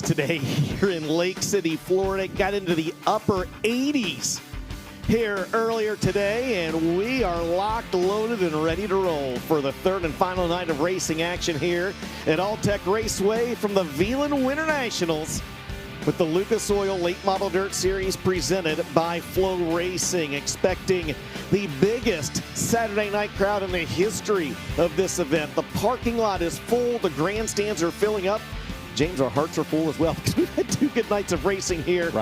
Today here in Lake City, Florida, got into the upper 80s here earlier today, and we are locked, loaded, and ready to roll for the third and final night of racing action here at All-Tech Raceway from the Veland Winter Nationals with the Lucas Oil Late Model Dirt Series presented by FloRacing. Expecting the biggest Saturday night crowd in the history of this event. The parking lot is full, the grandstands are filling up. James, our hearts are full as well because we've had two good nights of racing here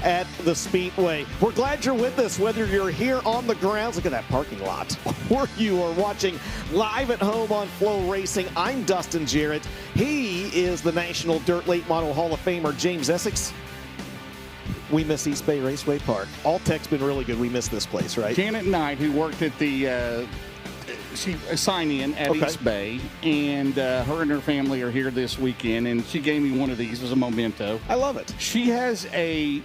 at the Speedway. We're glad you're with us, whether you're here on the grounds, look at that parking lot, or you are watching live at home on FloRacing. I'm Dustin Jarrett. He is the National Dirt Late Model Hall of Famer, James Essex. We miss East Bay Raceway Park. All-Tech's been really good. We miss this place, right? Janet Knight, who worked at the she sign-in at East Bay, and her and her family are here this weekend, and she gave me one of these as a memento. I love it. She has a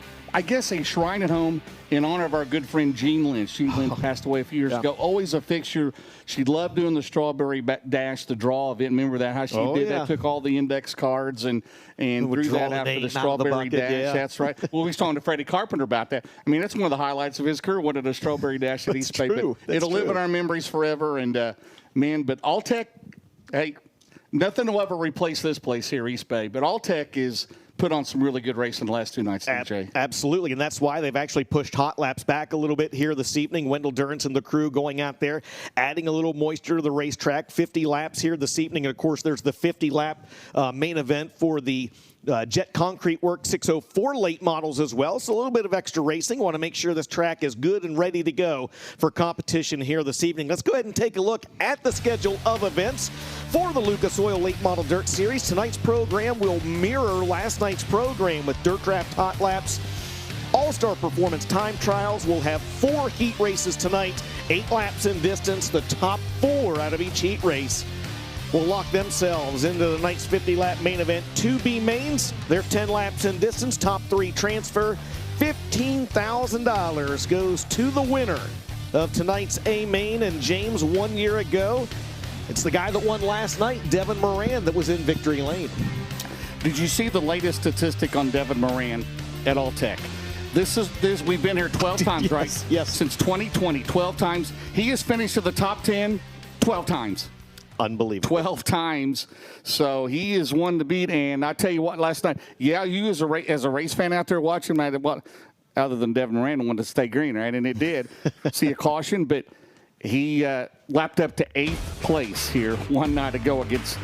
shrine at home in honor of our good friend Jean Lynch. Jean Lynch passed away a few years ago. Always a fixture. She loved doing the strawberry dash, the draw event. Remember that? How she did that? Took all the index cards and threw that out for the strawberry dash. Yeah. That's right. Well, we was talking to Freddie Carpenter about that. I mean, that's one of the highlights of his career. What did a strawberry dash at East Bay? It'll live in our memories forever. And man, but All-Tech, hey, nothing will ever replace this place here, East Bay. But All-Tech is put on some really good racing the last two nights, DJ. Absolutely, and that's why they've actually pushed hot laps back a little bit here this evening. Wendell Durrance and the crew going out there, adding a little moisture to the racetrack. 50 laps here this evening, and of course there's the 50-lap main event for the Jet Concrete Work 604 late models as well. So a little bit of extra racing. Want to make sure this track is good and ready to go for competition here this evening. Let's go ahead and take a look at the schedule of events for the Lucas Oil Late Model Dirt Series. Tonight's program will mirror last night's program with dirt draft hot laps, all-star performance time trials. We'll have 4 heat races tonight, 8 laps in distance. The top 4 out of each heat race will lock themselves into the night's 50-lap main event. 2 B mains, they're 10 laps in distance. Top 3 transfer. $15,000 goes to the winner of tonight's A main. And James, 1 year ago, it's the guy that won last night, Devin Moran, that was in victory lane. Did you see the latest statistic on Devin Moran at All-Tech? We've been here 12 times, right? Yes. Since 2020, 12 times. He has finished in the top 10 12 times. Unbelievable. 12 times. So he is one to beat. And I tell you what, last night, you as a race fan out there watching, other than Devin Moran wanted to stay green, right? And it did. See a caution, but he lapped up to 8th place here one night ago against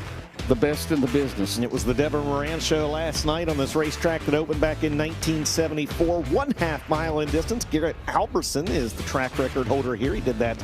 the best in the business. And it was the Devin Moran show last night on this racetrack that opened back in 1974. 1/2 mile in distance. Garrett Alberson is the track record holder here. He did that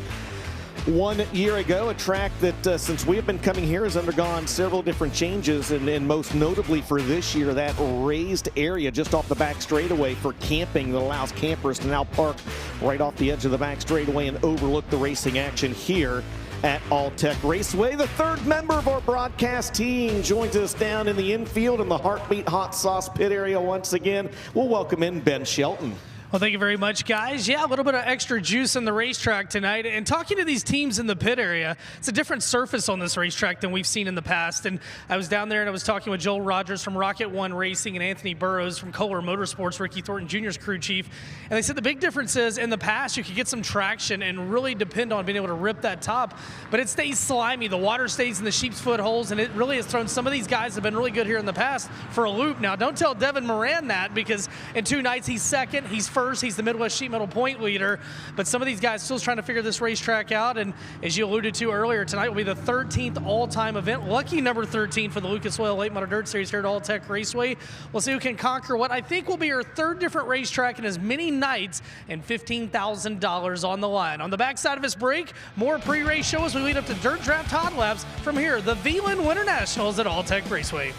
1 year ago, a track that since we have been coming here has undergone several different changes, and most notably for this year, that raised area just off the back straightaway for camping that allows campers to now park right off the edge of the back straightaway and overlook the racing action here at All-Tech Raceway. The third member of our broadcast team joins us down in the infield in the Heartbeat Hot Sauce pit area once again. We'll welcome in Ben Shelton. Well, thank you very much, guys. Yeah, a little bit of extra juice in the racetrack tonight. And talking to these teams in the pit area, it's a different surface on this racetrack than we've seen in the past. And I was down there and I was talking with Joel Rogers from Rocket One Racing and Anthony Burrows from Kohler Motorsports, Ricky Thornton Jr.'s crew chief. And they said the big difference is in the past you could get some traction and really depend on being able to rip that top. But it stays slimy. The water stays in the sheep's foot holes, and it really has thrown some of these guys that have been really good here in the past for a loop. Now, don't tell Devin Moran that, because in 2 nights he's second, he's first, he's the Midwest Sheet Metal point leader, but some of these guys still trying to figure this racetrack out. And as you alluded to earlier, tonight will be the 13th all-time event. Lucky number 13 for the Lucas Oil Late Model Dirt Series here at All-Tech Raceway. We'll see who can conquer what I think will be our 3rd different racetrack in as many nights, and $15,000 on the line. On the backside of this break, more pre-race show as we lead up to dirt draft hot laps from here, the Veland Winter Nationals at All-Tech Raceway.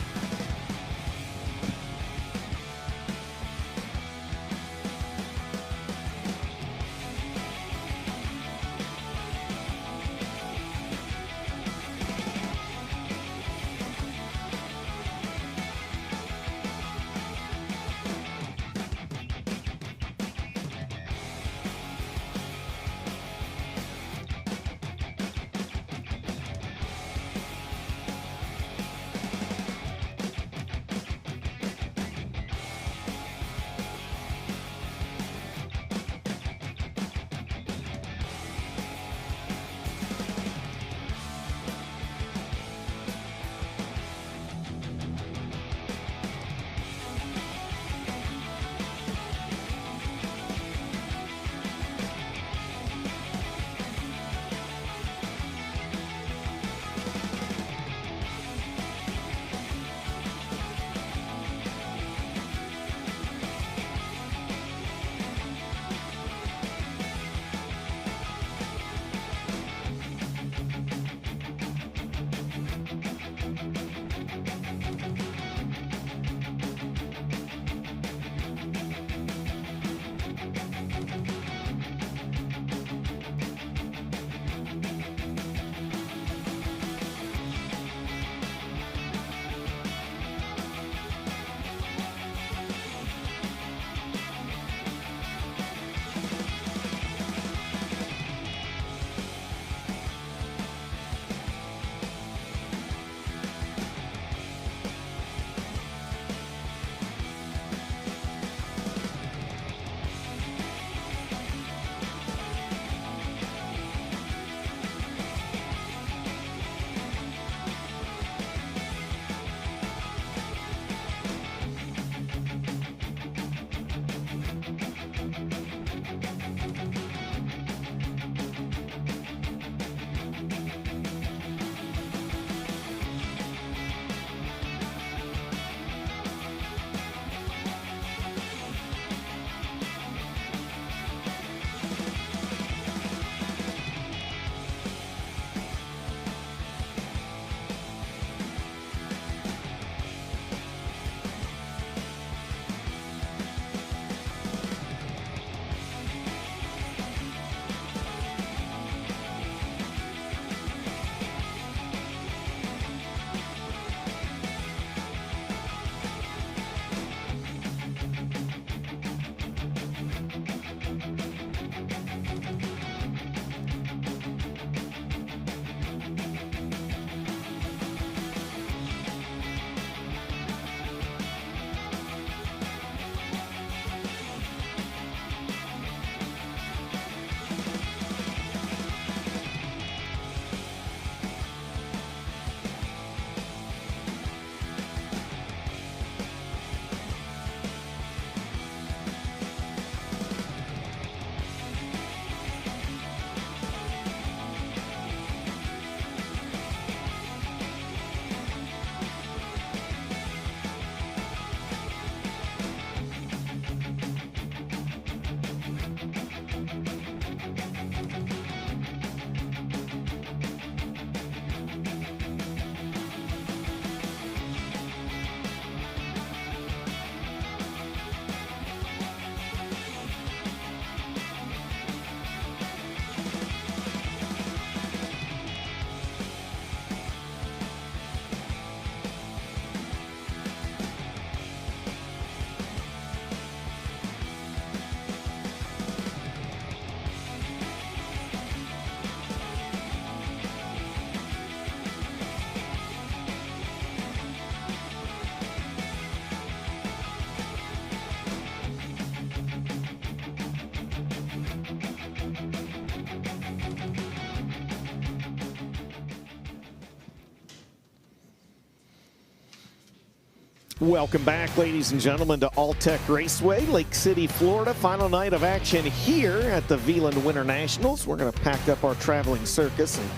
Welcome back, ladies and gentlemen, to All-Tech Raceway, Lake City, Florida. Final night of action here at the Veland Winter Nationals. We're going to pack up our traveling circus and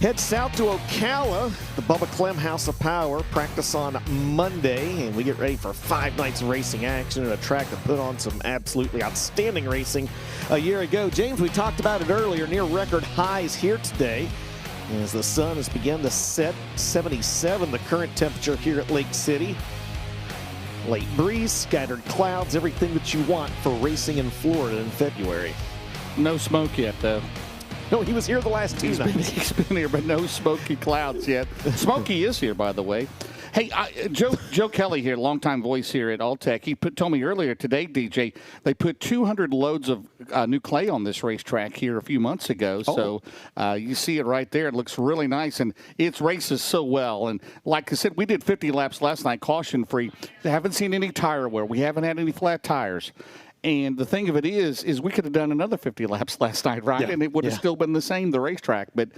head south to Ocala, the Bubba Clem House of Power. Practice on Monday, and we get ready for 5 nights of racing action at a track that put on some absolutely outstanding racing a year ago. James, we talked about it earlier, near record highs here today. As the sun has begun to set, 77 the current temperature here at Lake City. Late breeze, scattered clouds, everything that you want for racing in Florida in February. No smoke yet, though. No, he was here the last 2 nights. He's been here, but no smoky clouds yet. Smokey is here, by the way. Hey, Joe Kelly here, longtime voice here at All-Tech. He told me earlier today, DJ, they put 200 loads of new clay on this racetrack here a few months ago. Oh. So you see it right there. It looks really nice, and it races so well. And like I said, we did 50 laps last night, caution-free. Haven't seen any tire wear. We haven't had any flat tires. And the thing of it is we could have done another 50 laps last night, right? Yeah, and it would have still been the same, the racetrack. But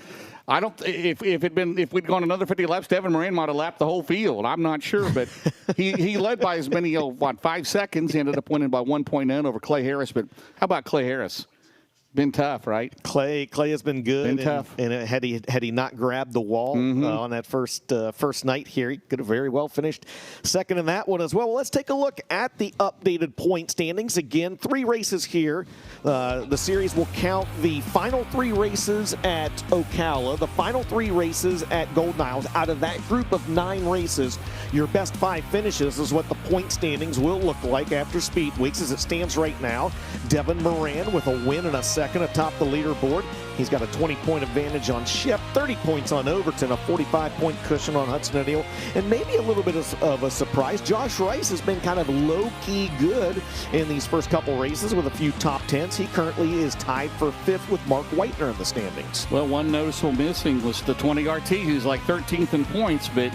I don't. If we'd gone another 50 laps, Devin Moran might have lapped the whole field. I'm not sure, but he led by as many 5 seconds. He ended up winning by 1.9 over Clay Harris. But how about Clay Harris? Been tough, right? Clay has been good. Been tough. And had he not grabbed the wall on that first night here, he could have very well finished second in that one as well. Well, let's take a look at the updated point standings. Again, 3 races here. The series will count the final 3 races at Ocala, the final 3 races at Golden Isles. Out of that group of 9 races, your best 5 finishes is what the point standings will look like after Speed Weeks as it stands right now. Devin Moran with a win and a second atop the leaderboard. He's got a 20-point advantage on Ship, 30 points on Overton, a 45-point cushion on Hudson O'Neal, and maybe a little bit of a surprise. Josh Rice has been kind of low-key good in these first couple races with a few top 10s. He currently is tied for 5th with Mark Whitener in the standings. Well, one noticeable missing was the 20RT, who's like 13th in points, but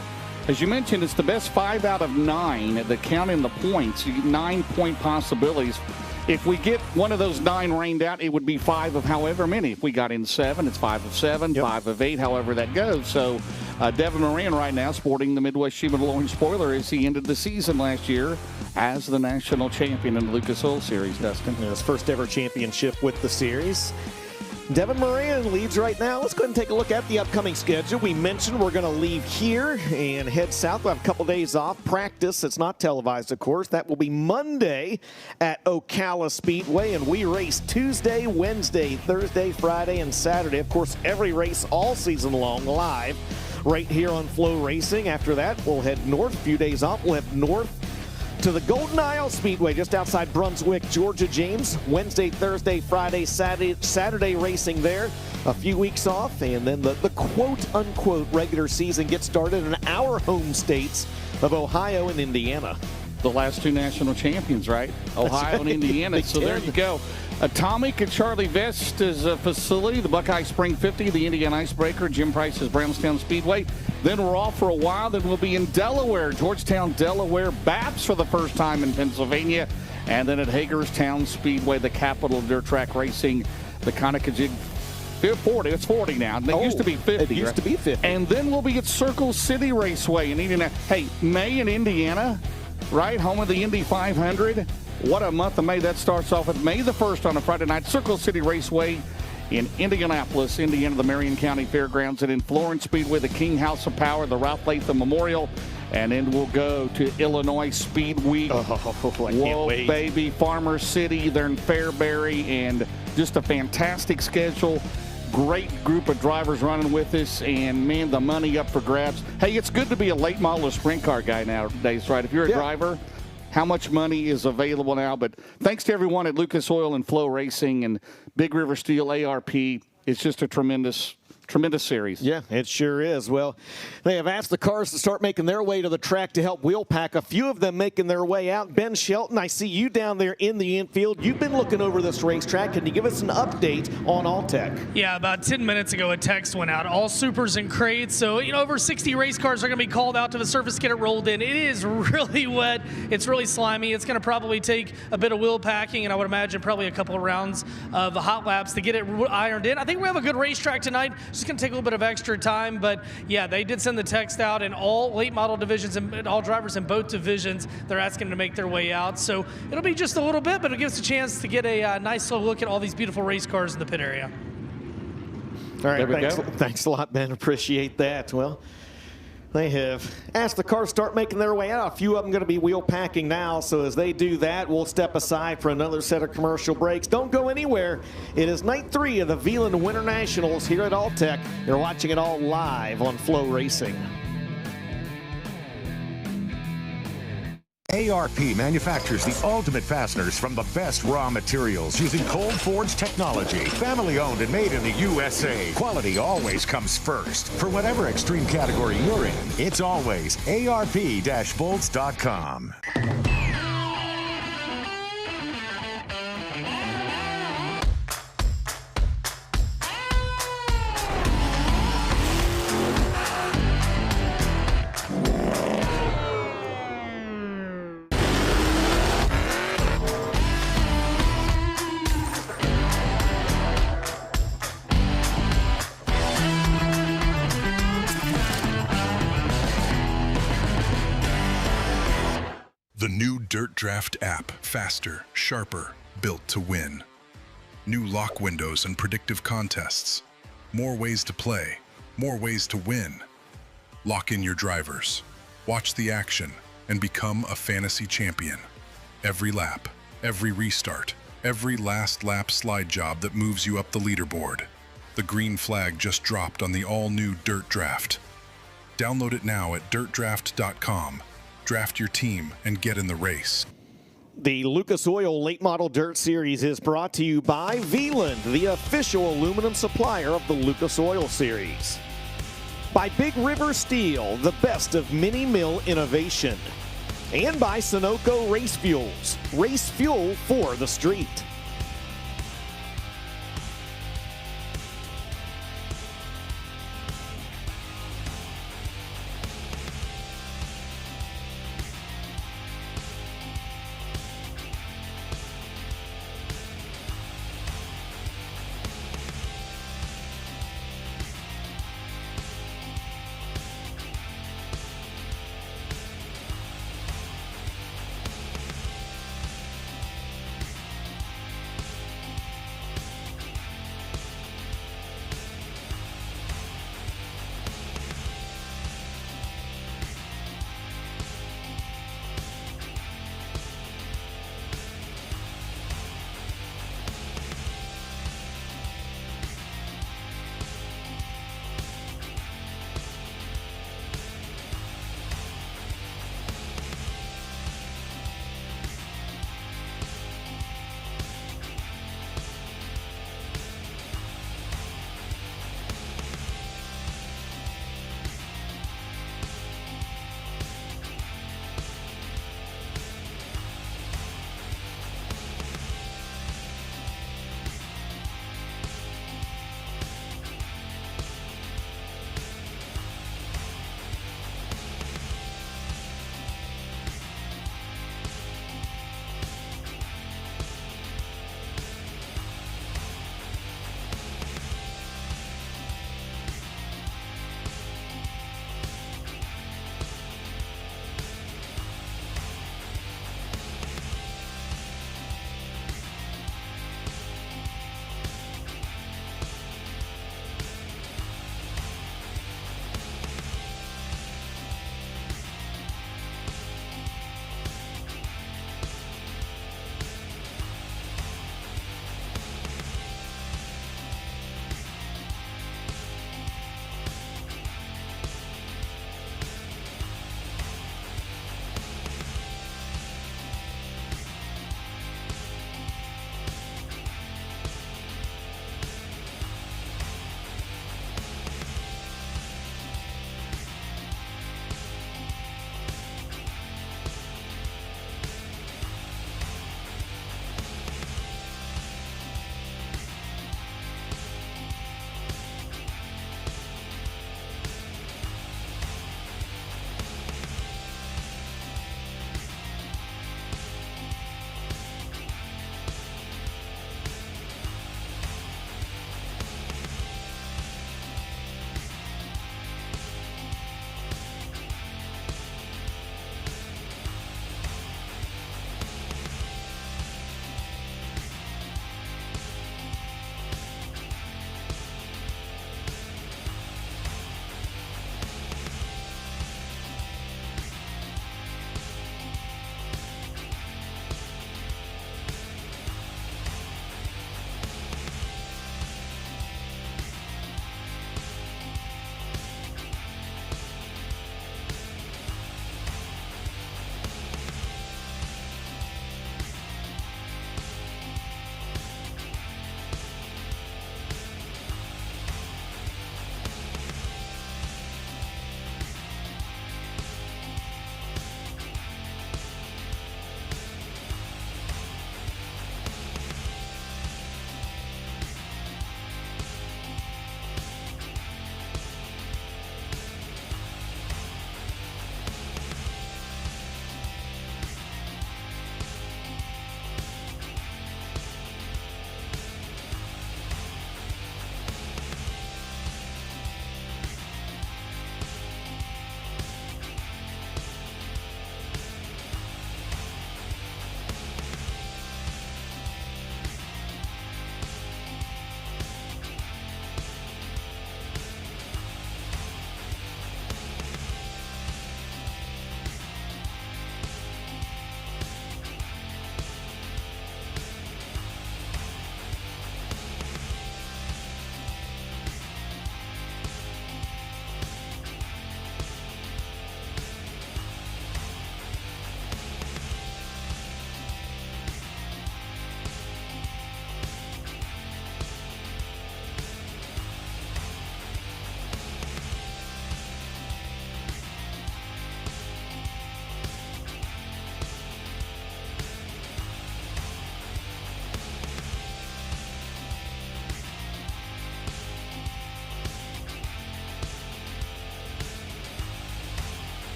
as you mentioned, it's the best 5 out of 9 that count in the points. 9-point possibilities. If we get one of those 9 rained out, it would be 5 of however many. If we got in 7, it's 5 of 7, 5 of 8, however that goes. So Devin Moran right now sporting the Midwest Sheep and Loin spoiler as he ended the season last year as the national champion in the Lucas Oil Series, Dustin. His first ever championship with the series. Devin Moran leads right now. Let's go ahead and take a look at the upcoming schedule. We mentioned we're going to leave here and head south. We'll have a couple days off. Practice, it's not televised, of course. That will be Monday at Ocala Speedway, and we race Tuesday, Wednesday, Thursday, Friday, and Saturday. Of course, every race all season long live right here on FloRacing. After that, we'll head north. A few days off. We'll head north to the Golden Isle Speedway just outside Brunswick, Georgia, James. Wednesday, Thursday, Friday, Saturday racing there. A few weeks off, and then the quote-unquote regular season gets started in our home states of Ohio and Indiana. The last 2 national champions, right? Ohio and Indiana. So there you go. Atomic at Charlie Vesta's facility, the Buckeye Spring 50, the Indian Icebreaker, Jim Price's Brownstown Speedway. Then we're off for a while. Then we'll be in Delaware, Georgetown, Delaware, BAPS for the first time in Pennsylvania. And then at Hagerstown Speedway, the capital of dirt track racing, the Conakajig 40. It's 40 now. It used to be 50. It used to be 50. And then we'll be at Circle City Raceway in Indiana. Hey, May in Indiana, right? Home of the Indy 500. What a month of May. That starts off with May the 1st on a Friday night. Circle City Raceway in Indianapolis, Indiana, the Marion County Fairgrounds. And in Florence Speedway, the King House of Power, the Ralph Latham Memorial. And then we'll go to Illinois Speed Week. I can't wait. Baby, Farmer City. They're in Fairbury. And just a fantastic schedule. Great group of drivers running with us, and man, the money up for grabs. Hey, it's good to be a late model sprint car guy nowadays, right? If you're a driver, how much money is available now? But thanks to everyone at Lucas Oil and FloRacing and Big River Steel, ARP. It's just a tremendous series. Yeah, it sure is. Well, they have asked the cars to start making their way to the track to help wheel pack. A few of them making their way out. Ben Shelton, I see you down there in the infield. You've been looking over this racetrack. Can you give us an update on All-Tech? Yeah, about 10 minutes ago, a text went out. All supers and crates. So, over 60 race cars are going to be called out to the surface, get it rolled in. It is really wet. It's really slimy. It's going to probably take a bit of wheel packing, and I would imagine probably a couple of rounds of the hot laps to get it ironed in. I think we have a good racetrack tonight. Just going to take a little bit of extra time, but yeah, they did send the text out in all late model divisions and all drivers in both divisions. They're asking to make their way out. So it'll be just a little bit, but it'll give us a chance to get a nice slow look at all these beautiful race cars in the pit area. All right, thanks a lot, Ben. Appreciate that. Well, they have asked the cars start making their way out. A few of them going to be wheel packing now, so as they do that, we'll step aside for another set of commercial breaks. Don't go anywhere. It is night 3 of the Veland Winter Nationals here at Alltech. You're watching it all live on FloRacing. ARP manufactures the ultimate fasteners from the best raw materials using cold forged technology. Family owned and made in the USA. Quality always comes first. For whatever extreme category you're in, it's always ARP-bolts.com. The new Dirt Draft app, faster, sharper, built to win. New lock windows and predictive contests. More ways to play, more ways to win. Lock in your drivers, watch the action, and become a fantasy champion. Every lap, every restart, every last lap slide job that moves you up the leaderboard. The green flag just dropped on the all-new Dirt Draft. Download it now at dirtdraft.com. Draft your team and get in the race. The Lucas Oil Late Model Dirt Series is brought to you by Veland, the official aluminum supplier of the Lucas Oil Series. By Big River Steel, the best of mini mill innovation. And by Sunoco Race Fuels, race fuel for the street.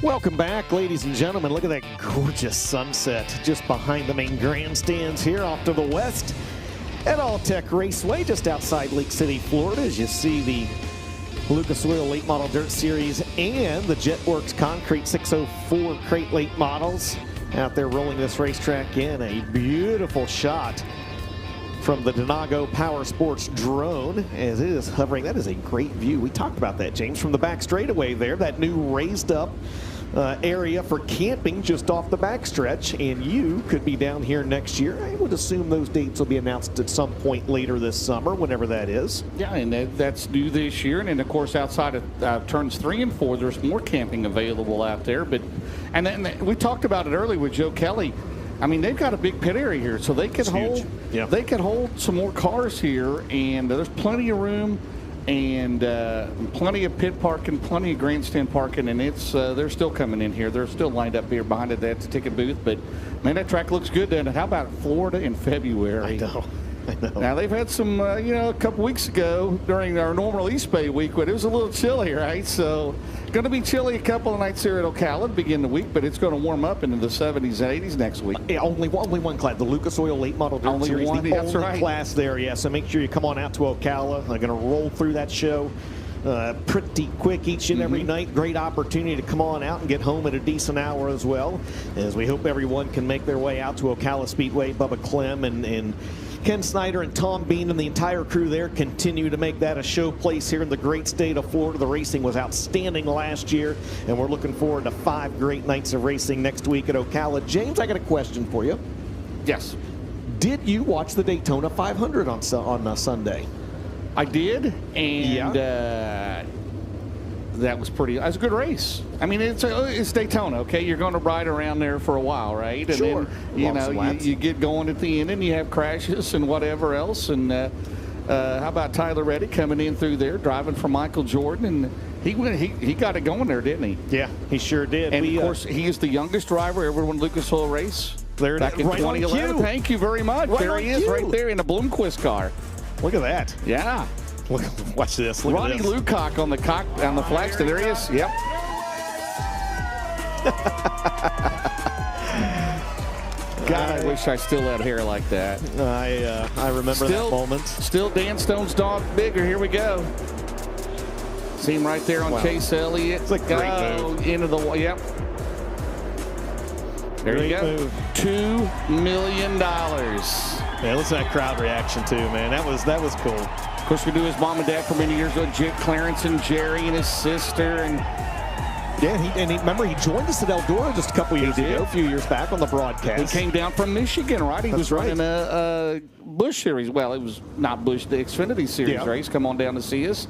Welcome back, ladies and gentlemen. Look at that gorgeous sunset just behind the main grandstands here off to the west at All-Tech Raceway just outside Lake City, Florida, as you see the Lucas Oil Late Model Dirt Series and the JetWorks Concrete 604 Crate Late Models out there rolling this racetrack in. A beautiful shot from the Donago Power Sports drone as it is hovering. That is a great view. We talked about that, James, from the back straightaway there, that new raised up area for camping just off the backstretch, and you could be down here next year. I would assume those dates will be announced at some point later this summer, whenever that is. Yeah, and that's due this year. And then, of course, outside of turns 3 and 4, there's more camping available out there. And then we talked about it earlier with Joe Kelly. I mean, they've got a big pit area here, so they could they could hold some more cars here, and there's plenty of room. And plenty of pit parking, plenty of grandstand parking, and it's they're still coming in here. They're still lined up here behind it at the ticket booth. But man, that track looks good. And how about Florida in February? I know. Now they've had some, a couple weeks ago during our normal East Bay week, but it was a little chilly, right? So going to be chilly a couple of nights here at Ocala to begin the week, but it's going to warm up into the 70s and 80s next week. Yeah, only one class, the Lucas Oil Late Model Dirt Series, the only class there. Yeah, so make sure you come on out to Ocala. I'm going to roll through that show pretty quick each and every night. Great opportunity to come on out and get home at a decent hour as well, as we hope everyone can make their way out to Ocala Speedway. Bubba Clem and Ken Snyder and Tom Bean and the entire crew there continue to make that a showplace here in the great state of Florida. The racing was outstanding last year, and we're looking forward to 5 great nights of racing next week at Ocala. James, I got a question for you. Yes. Did you watch the Daytona 500 on Sunday? I did, and that was a good race. I mean, it's Daytona, okay? You're going to ride around there for a while, right? And sure. then, you get going at the end, and you have crashes and whatever else. And how about Tyler Reddick coming in through there, driving for Michael Jordan? And he got it going there, didn't he? Yeah, he sure did. And, of course, he is the youngest driver ever won Lucas Oil race there back in right 2011. Thank you very much. Right there he is, right there in a Bloomquist car. Look at that. Yeah. Watch this. Look Ronnie at this. Lucock on the Flagston. There he is. Yep. God, I wish I still had hair like that. I remember that moment. Still Dan Stone's dog bigger. Here we go. See him right there on Chase Elliott. It's a great move. Into the wall. Yep. There Great you go. Move. $2 million. Yeah, listen to that crowd reaction too, man. That was cool. Of course, we knew his mom and dad for many years ago, Clarence and Jerry and his sister. And remember, he joined us at Eldora just a couple years ago, a few years back on the broadcast. He came down from Michigan, right? He was right. running a Busch Series. Well, it was not Busch, the Xfinity Series race. Come on down to see us.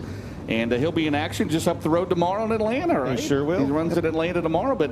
And he'll be in action just up the road tomorrow in Atlanta, right? He sure will. He runs in Atlanta tomorrow, but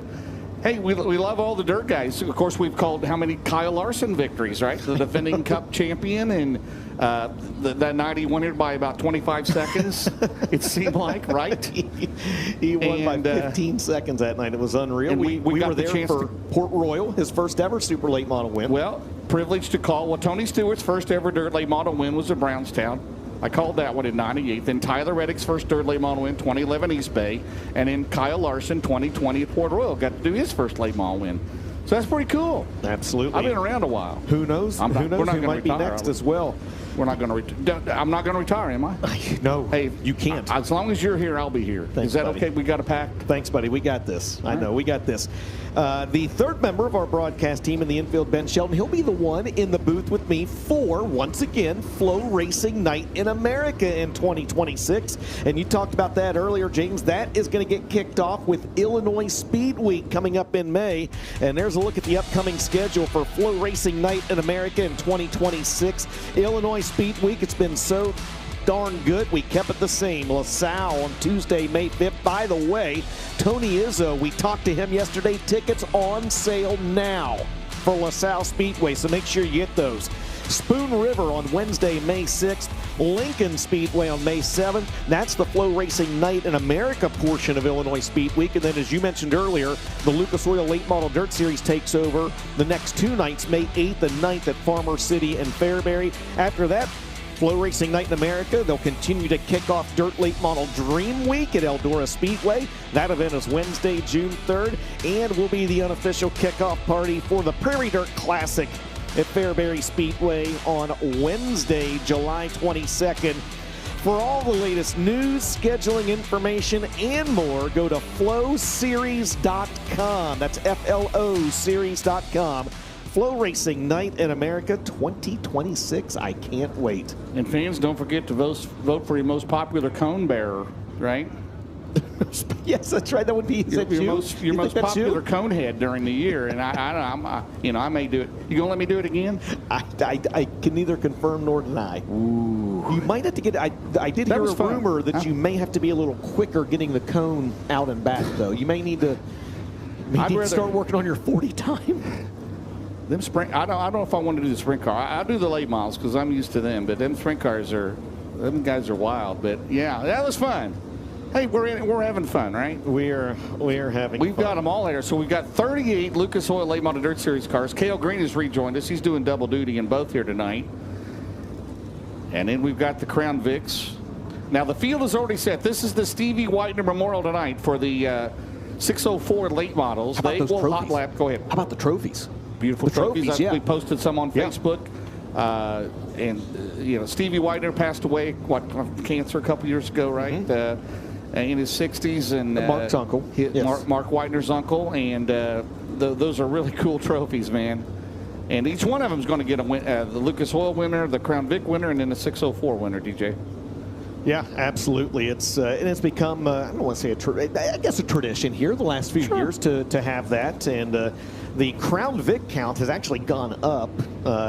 hey, we love all the dirt guys. Of course, we've called how many Kyle Larson victories, right? The defending Cup champion, and that night he won here by about 25 seconds, it seemed like, right? He won by 15 seconds that night. It was unreal. And we got were the there chance for Port Royal, his first ever super late model win. Well, privileged to call. Well, Tony Stewart's first ever dirt late model win was at Brownstown. I called that one in 98. Then Tyler Reddick's first dirt late model win, 2011 East Bay. And then Kyle Larson, 2020 at Port Royal, got to do his first late model win. So that's pretty cool. Absolutely. I've been around a while. Who knows? Who might be next as well. We're not going to retire. I'm not going to retire, am I? No. Hey, you can't. As long as you're here, I'll be here. Thanks, Is that buddy. okay? We got a pact? Thanks, buddy. We got this. I know. We got this. The third member of our broadcast team in the infield, Ben Shelton, he'll be the one in the booth with me for, once again, FloRacing Night in America in 2026. And you talked about that earlier, James. That is going to get kicked off with Illinois Speed Week coming up in May. And there's a look at the upcoming schedule for FloRacing Night in America in 2026. Illinois Speed Week, it's been so darn good. We kept it the same. LaSalle on Tuesday, May 5th. By the way, Tony Izzo, we talked to him yesterday. Tickets on sale now for LaSalle Speedway, so make sure you get those. Spoon River on Wednesday, May 6th. Lincoln Speedway on May 7th. That's the FloRacing Night in America portion of Illinois Speed Week. And then, as you mentioned earlier, the Lucas Oil Late Model Dirt Series takes over the next 2 nights, May 8th and 9th at Farmer City and Fairbury. After that, FloRacing Night in America. They'll continue to kick off Dirt Late Model Dream Week at Eldora Speedway. That event is Wednesday, June 3rd, and will be the unofficial kickoff party for the Prairie Dirt Classic at Fairbury Speedway on Wednesday, July 22nd. For all the latest news, scheduling information, and more, go to FloSeries.com. That's FLO Series.com. FloRacing Night in America 2026. I can't wait. And fans, don't forget to vote for your most popular cone bearer, right? Yes, that's right. That would be your most popular cone head during the year. And I may do it. You gonna let me do it again? I can neither confirm nor deny. Ooh. You might have to get. I did hear a rumor that you may have to be a little quicker getting the cone out and back, though. You may need to start working on your 40 time. Them sprint. I don't know if I want to do the sprint car. I do the late models because I'm used to them. But them sprint cars them guys are wild. But yeah, that was fun. Hey, we're having fun, right? We're having. We've fun. got them all here. So we've got 38 Lucas Oil Late Model Dirt Series cars. Cale Green has rejoined us. He's doing double duty in both here tonight. And then we've got the Crown Vics. Now the field is already set. This is the Stevie Whitener Memorial tonight for the 604 late models. How about those trophies? Hot lap. Go ahead. How about the trophies? Beautiful trophies. Yeah. We posted some on Facebook. And Stevie Whitener passed away, cancer a couple years ago, right? Mm-hmm. In his 60s. And Mark's uncle. Yes. Mark Whitener's uncle. And those are really cool trophies, man. And each one of them is going to get the Lucas Oil winner, the Crown Vic winner, and then the 604 winner, DJ. Yeah, absolutely. It's become I don't want to say I guess a tradition here the last few years to have that, and the Crown Vic count has actually gone up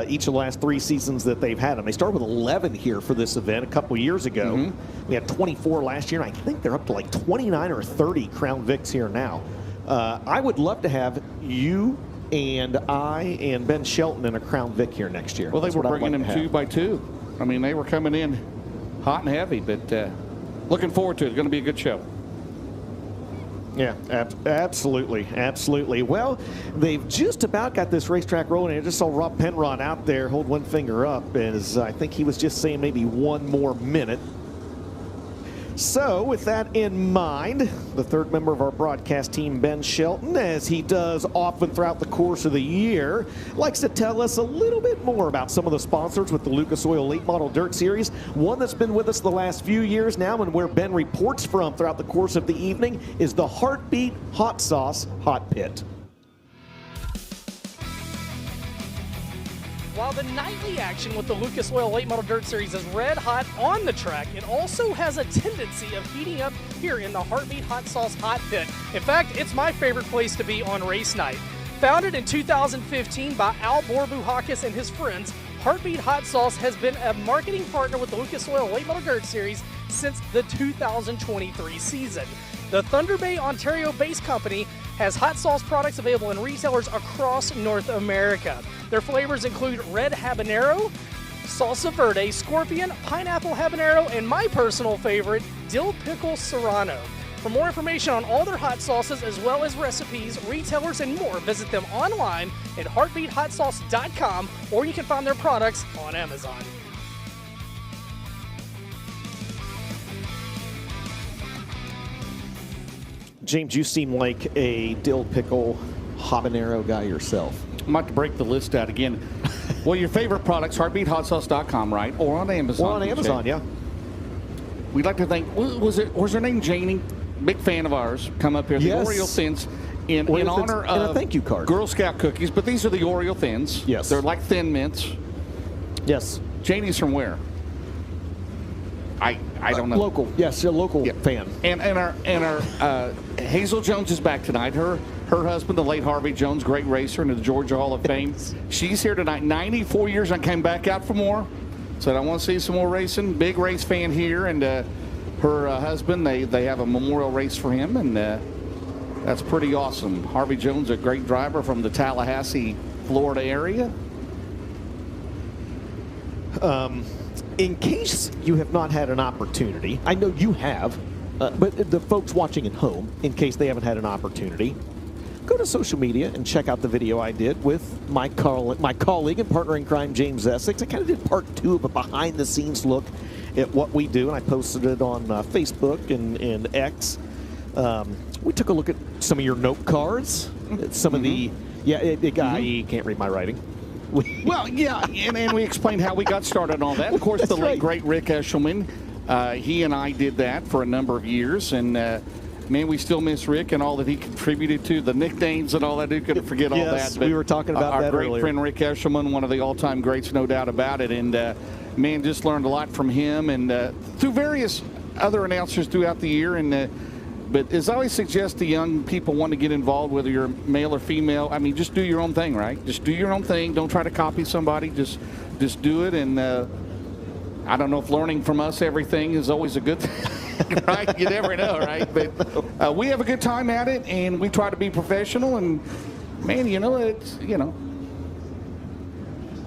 each of the last 3 seasons that they've had them. They started with 11 here for this event a couple years ago. Mm-hmm. We had 24 last year, and I think they're up to like 29 or 30 Crown Vics here now. I would love to have you and I and Ben Shelton in a Crown Vic here next year. Well, they were bringing them 2 by 2. I mean, they were coming in hot and heavy, but looking forward to it. It's going to be a good show. Yeah, absolutely, absolutely. Well, they've just about got this racetrack rolling. I just saw Rob Penrod out there hold one finger up, as I think he was just saying maybe one more minute. So, with that in mind, the third member of our broadcast team, Ben Shelton, as he does often throughout the course of the year, likes to tell us a little bit more about some of the sponsors with the Lucas Oil Late Model Dirt Series. One that's been with us the last few years now, and where Ben reports from throughout the course of the evening, is the Heartbeat Hot Sauce Hot Pit. While the nightly action with the Lucas Oil Late Model Dirt Series is red hot on the track, it also has a tendency of heating up here in the Heartbeat Hot Sauce Hot Pit. In fact, it's my favorite place to be on race night. Founded in 2015 by Al Borbuhakis and his friends, Heartbeat Hot Sauce has been a marketing partner with the Lucas Oil Late Model Dirt Series since the 2023 season. The Thunder Bay, Ontario-based company has hot sauce products available in retailers across North America. Their flavors include red habanero, salsa verde, scorpion, pineapple habanero, and my personal favorite, dill pickle serrano. For more information on all their hot sauces, as well as recipes, retailers, and more, visit them online at heartbeathotsauce.com, or you can find their products on Amazon. James, you seem like a dill pickle habanero guy yourself. I'm about to break the list out again. Well, your favorite products, heartbeathotsauce.com, right? Or on Amazon. Or on Amazon, yeah. We'd like to thank, was her name Janie? Big fan of ours. Come up here. The Oreo Thins in honor of a thank you card. Girl Scout cookies, but these are the Oreo Thins. Yes. They're like Thin Mints. Yes. Janie's from where? I don't know. Local. Yes, a local fan. And our Hazel Jones is back tonight. Her husband, the late Harvey Jones, great racer in the Georgia Hall of Fame. She's here tonight. 94 years. I came back out for more. Said I want to see some more racing. Big race fan here, and her husband, they have a memorial race for him, and that's pretty awesome. Harvey Jones, a great driver from the Tallahassee, Florida area. In case you have not had an opportunity, I know you have, but the folks watching at home, in case they haven't had an opportunity, go to social media and check out the video I did with my colleague and partner in crime, James Essex. I kind of did part 2 of a behind-the-scenes look at what we do, and I posted it on Facebook and X. We took a look at some of your note cards, some of the he can't read my writing. Well, yeah, and we explained how we got started on that. Of course, the late, great Rick Eshelman, he and I did that for a number of years, and man, we still miss Rick and all that he contributed to, the nicknames and all that. Who could forget all that? Yes, we were talking about that earlier. Our great friend Rick Eshelman, one of the all-time greats, no doubt about it, and man, just learned a lot from him and through various other announcers throughout the year. And but as I always suggest to young people want to get involved, whether you're male or female, I mean, just do your own thing, right? Just do your own thing. Don't try to copy somebody. Just do it. And I don't know if learning from us everything is always a good thing, right? You never know, right? But we have a good time at it, and we try to be professional. And man,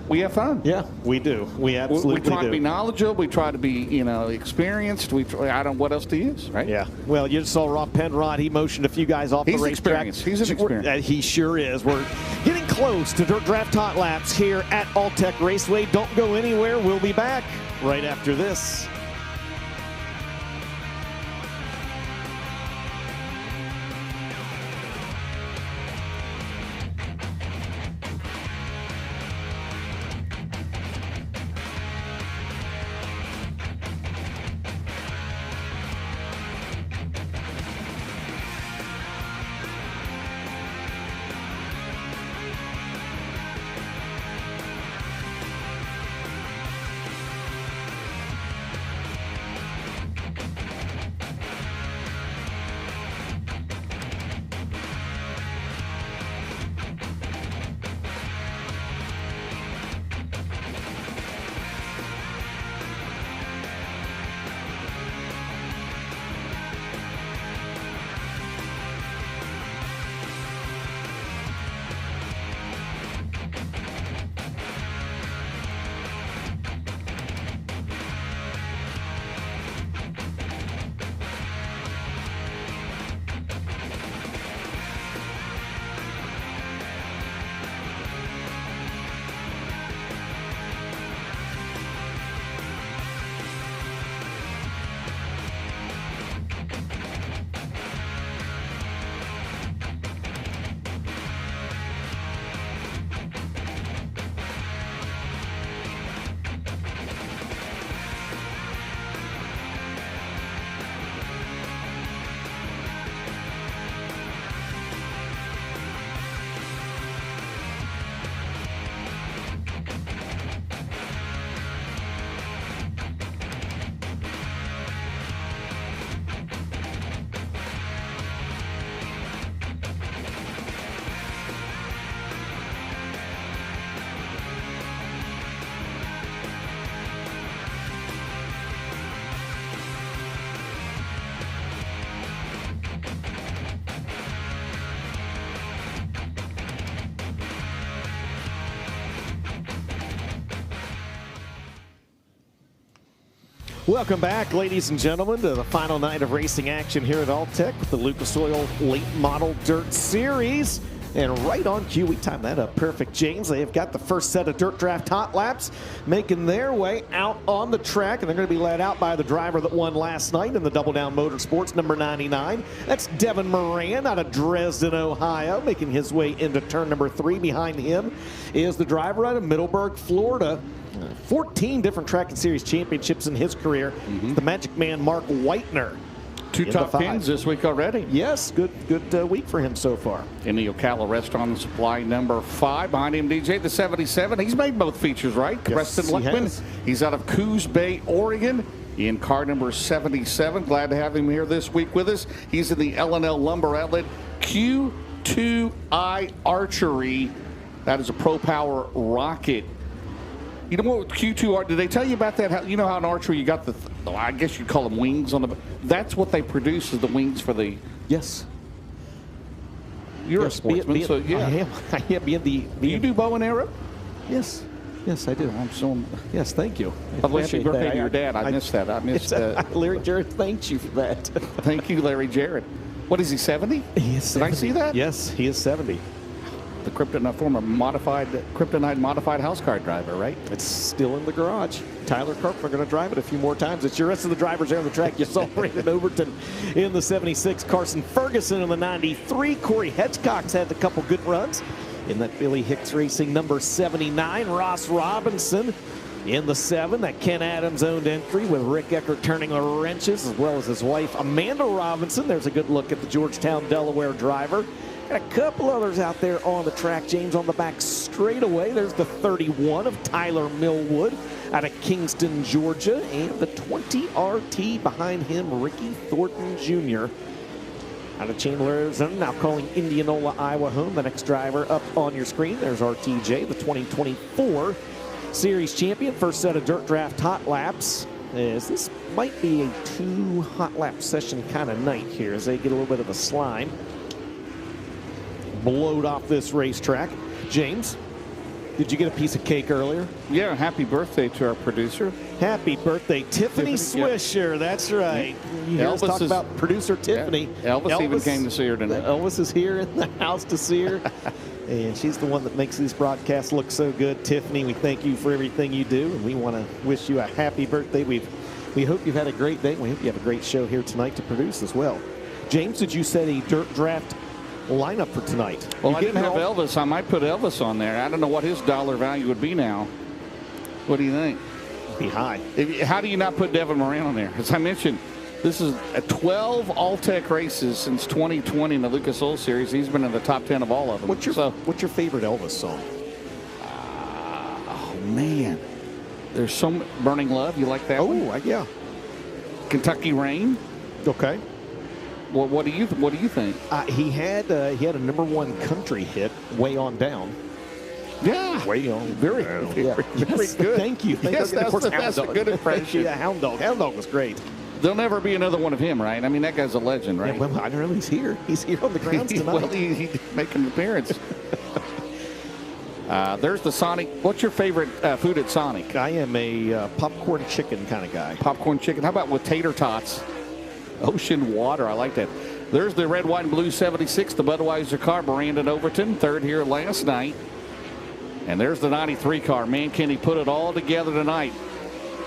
we have fun. Yeah, we do. We absolutely do. We try to be knowledgeable. We try to be, experienced. I don't know what else to use, right? Yeah. Well, you just saw Rob Penrod. He motioned a few guys off the racetrack. He's an experienced. He sure is. We're getting close to Dirt Draft Hot Laps here at Alltech Raceway. Don't go anywhere. We'll be back right after this. Welcome back, ladies and gentlemen, to the final night of racing action here at Alltech with the Lucas Oil Late Model Dirt Series. And right on cue, we timed that up perfect, James. They have got the first set of Dirt Draft Hot Laps making their way out on the track, and they're going to be led out by the driver that won last night in the Double Down Motorsports, number 99. That's Devin Moran out of Dresden, Ohio, making his way into turn number 3. Behind him is the driver out of Middleburg, Florida. 14 different track and series championships in his career. The Magic Man, Mark Whitener. 2 top 10s this week already. Yes, good week for him so far. In the Ocala Restaurant and Supply, number 5. Behind him, DJ, the 77. He's made both features, right? Yes, Preston Luckman. He's out of Coos Bay, Oregon, in car number 77. Glad to have him here this week with us. He's in the L&L Lumber Outlet. Q2I Archery. That is a Pro Power rocket. You know what Q2 are? Did they tell you about that? How, you know how in archery you got the, I guess you'd call them wings on the. That's what they produce is the wings for the. Yes. You're a sportsman, so yeah. I am being the. You do bow and arrow? Yes. Yes, I do. I'm so. Yes, thank you. By the way, happy birthday to your dad. I missed that. I missed that. Larry Jarrett thanks you for that. Thank you, Larry Jarrett. What is he, 70? He is 70. Did I see that? Yes, he is 70. The former Kryptonite modified house car driver, right? It's still in the garage. Tyler Carpenter going to drive it a few more times. It's your rest of the drivers there on the track. You saw Brandon Overton in the 76, Carson Ferguson in the 93. Corey Hedgecock's had a couple good runs in that Billy Hicks Racing number 79. Ross Robinson in the 7, that Ken Adams owned entry with Rick Eckert turning the wrenches, as well as his wife Amanda Robinson. There's a good look at the Georgetown, Delaware driver. Got a couple others out there on the track. James on the back straightaway. There's the 31 of Tyler Millwood out of Kingston, Georgia. And the 20 RT behind him, Ricky Thornton Jr. out of Chandler, Arizona. Now calling Indianola, Iowa home. The next driver up on your screen. There's RTJ, the 2024 Series champion. First set of dirt draft hot laps. As this might be a 2 hot lap session kind of night here as they get a little bit of the slime blowed off this racetrack. James, did you get a piece of cake earlier? Yeah, happy birthday to our producer. Happy birthday, Tiffany Swisher. Yep. That's right. You hear us talk about producer Tiffany. Yeah, Elvis even came to see her tonight. Elvis is here in the house to see her. And she's the one that makes these broadcasts look so good. Tiffany, we thank you for everything you do. And we want to wish you a happy birthday. We hope you've had a great day. We hope you have a great show here tonight to produce as well. James, did you set a dirt draft lineup for tonight? Well, I didn't have Elvis. I might put Elvis on there. I don't know what his dollar value would be now. What do you think? Be high. How do you not put Devin Moran on there? As I mentioned, this is 12 All-Tech races since 2020 in the Lucas Oil Series. He's been in the top 10 of all of them. What's your favorite Elvis song? Oh man, there's some Burning Love. You like that? Oh, one? Yeah. Kentucky Rain. Okay. Well, what do you think? He had a #1 country hit, Way On Down. Yeah. Way On. Very good. Thank you. Yes, that's a good impression. Yeah, Hound Dog. Hound Dog was great. There'll never be another one of him, right? I mean, that guy's a legend, right? Yeah, well, I don't know. He's here. He's here on the grounds tonight. Well, he making an appearance. There's the Sonic. What's your favorite food at Sonic? I am a popcorn chicken kind of guy. Popcorn chicken. How about with tater tots? Ocean water. I like that. There's the red, white, and blue 76, the Budweiser car, Brandon Overton, third here last night. And there's the 93 car. Man, can he put it all together tonight?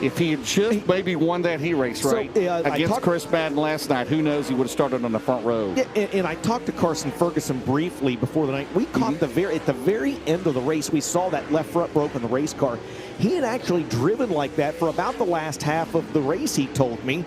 If he had just maybe won that heat race, right, against Chris Madden last night, who knows, he would have started on the front row. Yeah, and I talked to Carson Ferguson briefly before the night. We caught at the very end of the race, we saw that left front rope in the race car. He had actually driven like that for about the last half of the race, he told me.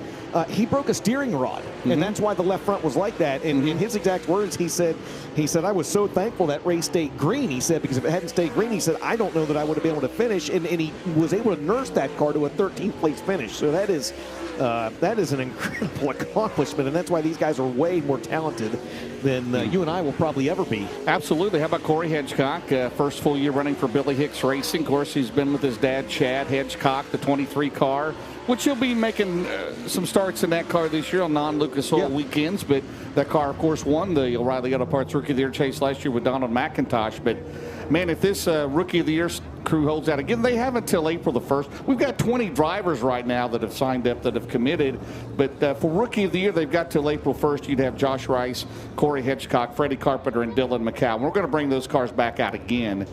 He broke a steering rod, and that's why the left front was like that. And in his exact words, he said, I was so thankful that race stayed green. He said, because if it hadn't stayed green, he said, I don't know that I would have been able to finish. And he was able to nurse that car to a 13th place finish. So that is an incredible accomplishment, and that's why these guys are way more talented than you and I will probably ever be. Absolutely. How about Corey Hedgecock? First full year running for Billy Hicks Racing. Of course, he's been with his dad, Chad Hedgecock, the 23 car, which he'll be making some starts in that car this year on non-Lucas Oil weekends. But that car, of course, won the O'Reilly Auto Parts Rookie of the Year chase last year with Donald McIntosh. But, man, if this Rookie of the Year crew holds out again, they have until April the 1st. We've got 20 drivers right now that have signed up, that have committed. But for Rookie of the Year, they've got till April 1st. You'd have Josh Rice, Corey Hedgecock, Freddie Carpenter, and Dylan McCown. We're going to bring those cars back out again.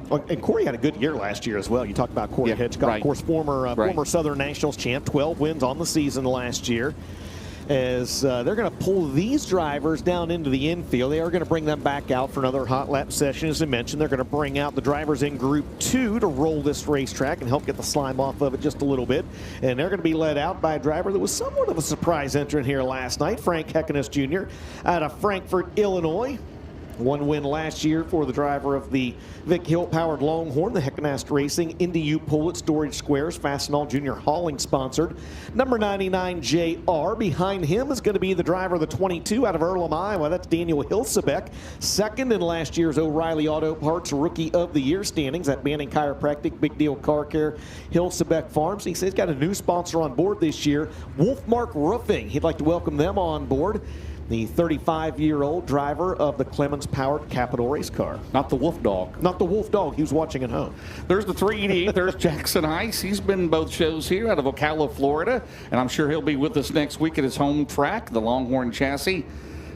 And Corey had a good year last year as well. You talked about Corey Hedgecock, of course, former Southern Nationals champ, 12 wins on the season last year. As they're going to pull these drivers down into the infield. They are going to bring them back out for another hot lap session. As I mentioned, they're going to bring out the drivers in Group 2 to roll this racetrack and help get the slime off of it just a little bit. And they're going to be led out by a driver that was somewhat of a surprise entrant here last night, Frank Heckenus Jr. out of Frankfort, Illinois. One win last year for the driver of the Vic Hill-powered Longhorn, the Heckenast Racing, Indy U Pullet, Storage Squares, Fastenal Junior Hauling sponsored. Number 99, JR. Behind him is going to be the driver of the 22 out of Earlham, Iowa. That's Daniel Hilsebeck. Second in last year's O'Reilly Auto Parts Rookie of the Year standings at Banning Chiropractic, Big Deal Car Care, Hilsebeck Farms. He says he's got a new sponsor on board this year, Wolfmark Roofing. He'd like to welcome them on board. the 35-year-old driver of the Clemens-powered Capital race car. Not the Wolf Dog. Not the Wolf Dog. He was watching at home. There's the 388. There's Jackson Heiss. He's been in both shows here out of Ocala, Florida, and I'm sure he'll be with us next week at his home track, the Longhorn Chassis.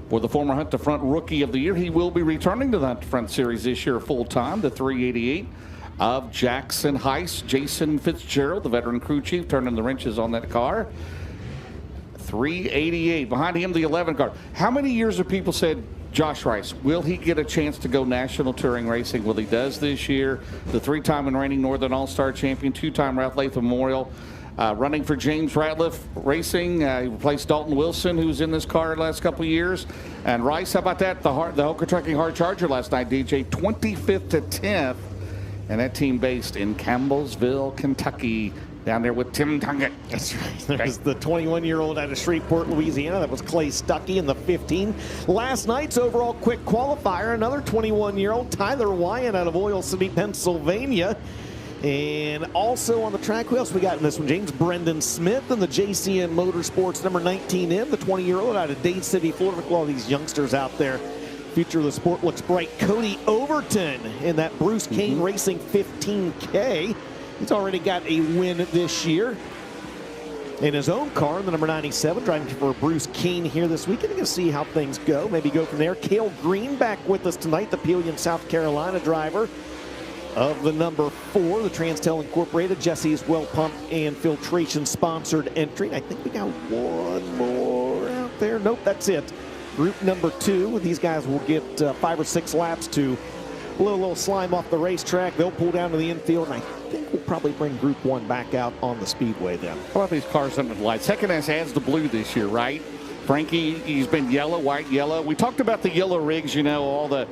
For the former Hunt to Front Rookie of the Year, he will be returning to the Hunt to Front Series this year full-time, the 388 of Jackson Heiss. Jason Fitzgerald, the veteran crew chief, turning the wrenches on that car. 388. Behind him, the 11 car. How many years have people said, Josh Rice, will he get a chance to go national touring racing? Well, he does this year. The 3-time and reigning Northern All-Star champion, 2-time Ralph Latham Memorial. Running for James Ratliff Racing. He replaced Dalton Wilson, who was in this car the last couple of years. And Rice, how about that? The Hoka Trucking Hard Charger last night, DJ, 25th to 10th. And that team based in Campbellsville, Kentucky. Down there with Tim Tunget. That's right. There's the 21-year-old out of Shreveport, Louisiana. That was Clay Stuckey in the 15. Last night's overall quick qualifier, another 21-year-old, Tyler Wyatt out of Oil City, Pennsylvania. And also on the track, who else we got in this one? James Brendan Smith and the JCM Motorsports number 19M, the 20-year-old out of Dade City, Florida. Look at all these youngsters out there. Future of the sport looks bright. Cody Overton in that Bruce Kane Racing 15K. He's already got a win this year in his own car, the number 97, driving for Bruce Kane here this weekend. You're going to see how things go. Maybe go from there. Cale Green back with us tonight, the Pelion, South Carolina driver of the number 4, the Transtel Incorporated, Jesse's Well Pump and Filtration sponsored entry. I think we got one more out there. Nope, that's it. Group number 2. These guys will get 5 or 6 laps to blow a little slime off the racetrack. They'll pull down to the infield, and I think we'll probably bring Group 1 back out on the speedway then. How about these cars under the lights? Second S adds the blue this year, right? Frankie, he's been yellow, white, yellow. We talked about the yellow rigs, you know, all the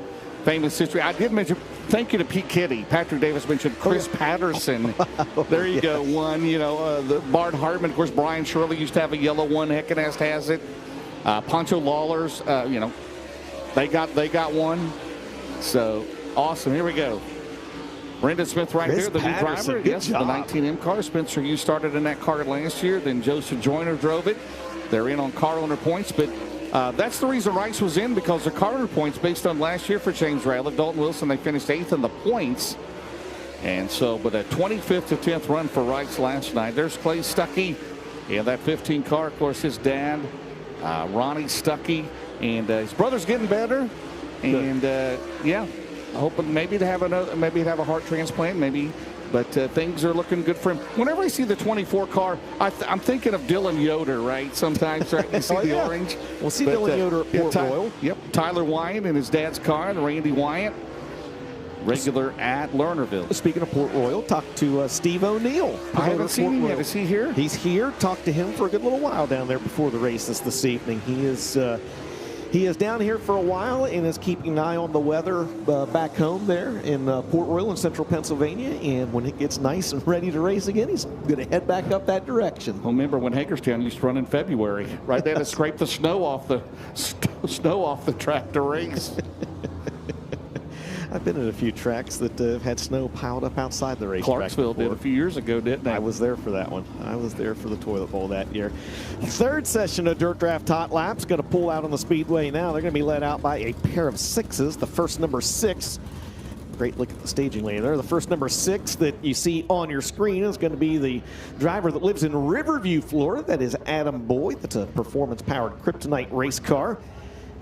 famous history. I did mention, thank you to Pete Kitty. Patrick Davis mentioned Chris Patterson. There you go, one. You know, the Bart Hartman, of course, Brian Shirley used to have a yellow one. Heckenast has it. Poncho Lawler's, you know, they got one. So awesome. Here we go. Brendan Smith right Chris there, the Patterson, new driver. Yes, job. The 19M car. Spencer, you started in that car last year. Then Joseph Joyner drove it. They're in on car owner points, but that's the reason Rice was in, because the car owner points based on last year for James Ratliff. Dalton Wilson, they finished 8th in the points. And so, but a 25th to 10th run for Rice last night. There's Clay Stuckey in that 15 car. Of course, his dad, Ronnie Stuckey, and his brother's getting better. And yeah, hoping maybe to have a heart transplant, maybe. But things are looking good for him. Whenever I see the 24 car, I'm thinking of Dylan Yoder, right? Sometimes, right? You see the orange. We'll see Dylan Yoder at Port Royal. Yep, Tyler Wyatt in his dad's car, and Randy Wyatt, regular at Lernerville. Speaking of Port Royal, talked to Steve O'Neill. I haven't seen him yet. Is he here? He's here. Talked to him for a good little while down there before the races this evening. He is down here for a while and is keeping an eye on the weather back home there in Port Royal in central Pennsylvania. And when it gets nice and ready to race again, he's going to head back up that direction. Well, remember when Hagerstown used to run in February, right? They had to scrape the snow off the track to race. I've been at a few tracks that have had snow piled up outside the racetrack. Clarksville did a few years ago, didn't they? I was there for that one. I was there for the toilet bowl that year. Third session of Dirt Draft Hot Laps going to pull out on the speedway now. They're going to be led out by a pair of 6s. The first number 6. Great look at the staging lane there. The first number 6 that you see on your screen is going to be the driver that lives in Riverview, Florida. That is Adam Boyd. That's a performance-powered Kryptonite race car.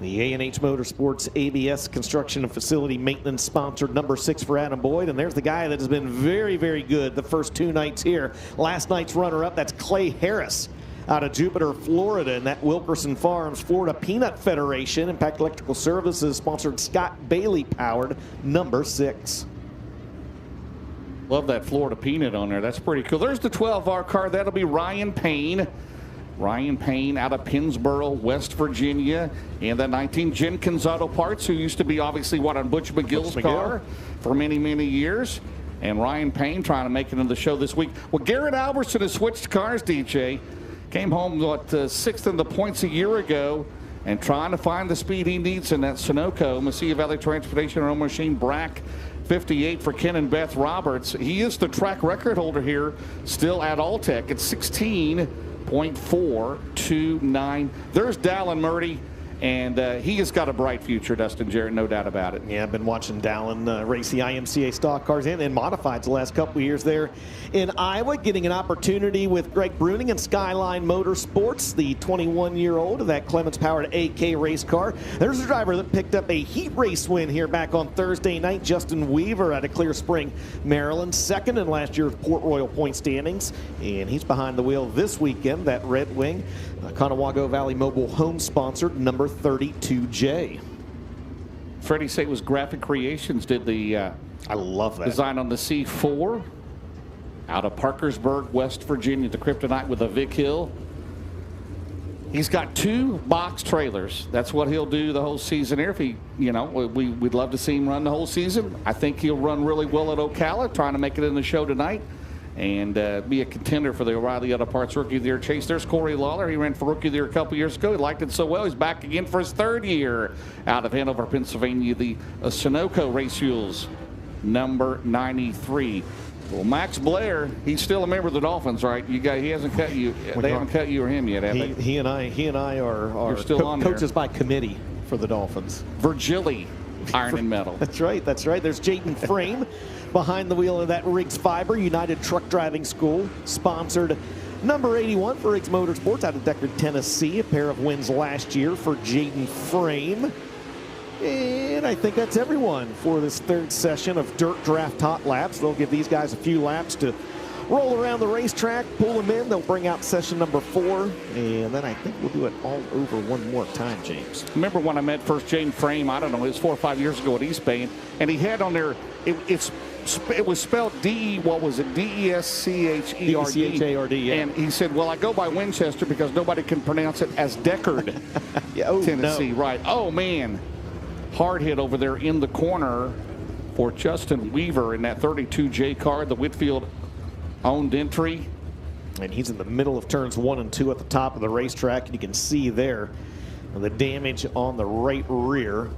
The A&H Motorsports ABS Construction and Facility Maintenance sponsored number 6 for Adam Boyd. And there's the guy that has been very, very good the first 2 nights here. Last night's runner-up, that's Clay Harris out of Jupiter, Florida, and that Wilkerson Farms Florida Peanut Federation Impact Electrical Services sponsored Scott Bailey powered number 6. Love that Florida Peanut on there. That's pretty cool. There's the 12R car. That'll be Ryan Payne. Ryan Payne out of Pennsboro, West Virginia. And that 19 Jenkins Auto Parts, who used to be obviously on Butch McGill's car for many, many years. And Ryan Payne trying to make it into the show this week. Well, Garrett Albertson has switched cars, DJ. Came home, 6th in the points a year ago, and trying to find the speed he needs in that Sunoco Mesilla Valley Transportation Row Machine Brack 58 for Ken and Beth Roberts. He is the track record holder here still at Alltech. It's 16.429. There's Dallin Murdy. And he has got a bright future, Dustin Jarrett, no doubt about it. Yeah, I've been watching Dallin race the IMCA stock cars and modifieds the last couple of years there in Iowa, getting an opportunity with Greg Bruning and Skyline Motorsports, the 21-year-old of that Clements-powered AK race car. There's a driver that picked up a heat race win here back on Thursday night, Justin Weaver out of Clear Spring, Maryland, second in last year's Port Royal point standings, and he's behind the wheel this weekend, that Red Wing, Conewago Valley Mobile Home sponsored number 32J. Freddie say it was Graphic Creations did the I love that design on the C4 out of Parkersburg, West Virginia, the Kryptonite with a Vic Hill. He's got 2 box trailers. That's what he'll do the whole season here. If he, we'd love to see him run the whole season. I think he'll run really well at Ocala, trying to make it in the show tonight and be a contender for the O'Reilly Auto Parts Rookie of the Year chase. There's Corey Lawler. He ran for Rookie of the Year a couple years ago. He liked it so well, he's back again for his 3rd year out of Hanover, Pennsylvania, the Sunoco Race Fuels, number 93. Well, Max Blair, he's still a member of the Dolphins, right? He hasn't cut you. They haven't cut you or him yet, have they? He and I are still on coaches there by committee for the Dolphins. Virgili, Iron and Metal. That's right. There's Jayden Frame behind the wheel of that Riggs Fiber United Truck Driving School, sponsored number 81 for Riggs Motorsports out of Deckard, Tennessee. A pair of wins last year for Jayden Frame. And I think that's everyone for this 3rd session of Dirt Draft Hot Laps. They'll give these guys a few laps to roll around the racetrack, pull them in. They'll bring out session number 4, and then I think we'll do it all over one more time, James. Remember when I met first Jayden Frame, I don't know, it was 4 or 5 years ago at East Bay, and he had on there, it was spelled what was it, D-E-S-C-H-E-R-D. D-E-C-H-A-R-D, yeah. And he said, well, I go by Winchester because nobody can pronounce it as Deckard, Tennessee. No. Right. Oh, man. Hard hit over there in the corner for Justin Weaver in that 32J car, the Whitfield-owned entry. And he's in the middle of turns 1 and 2 at the top of the racetrack. And you can see there the damage on the right rear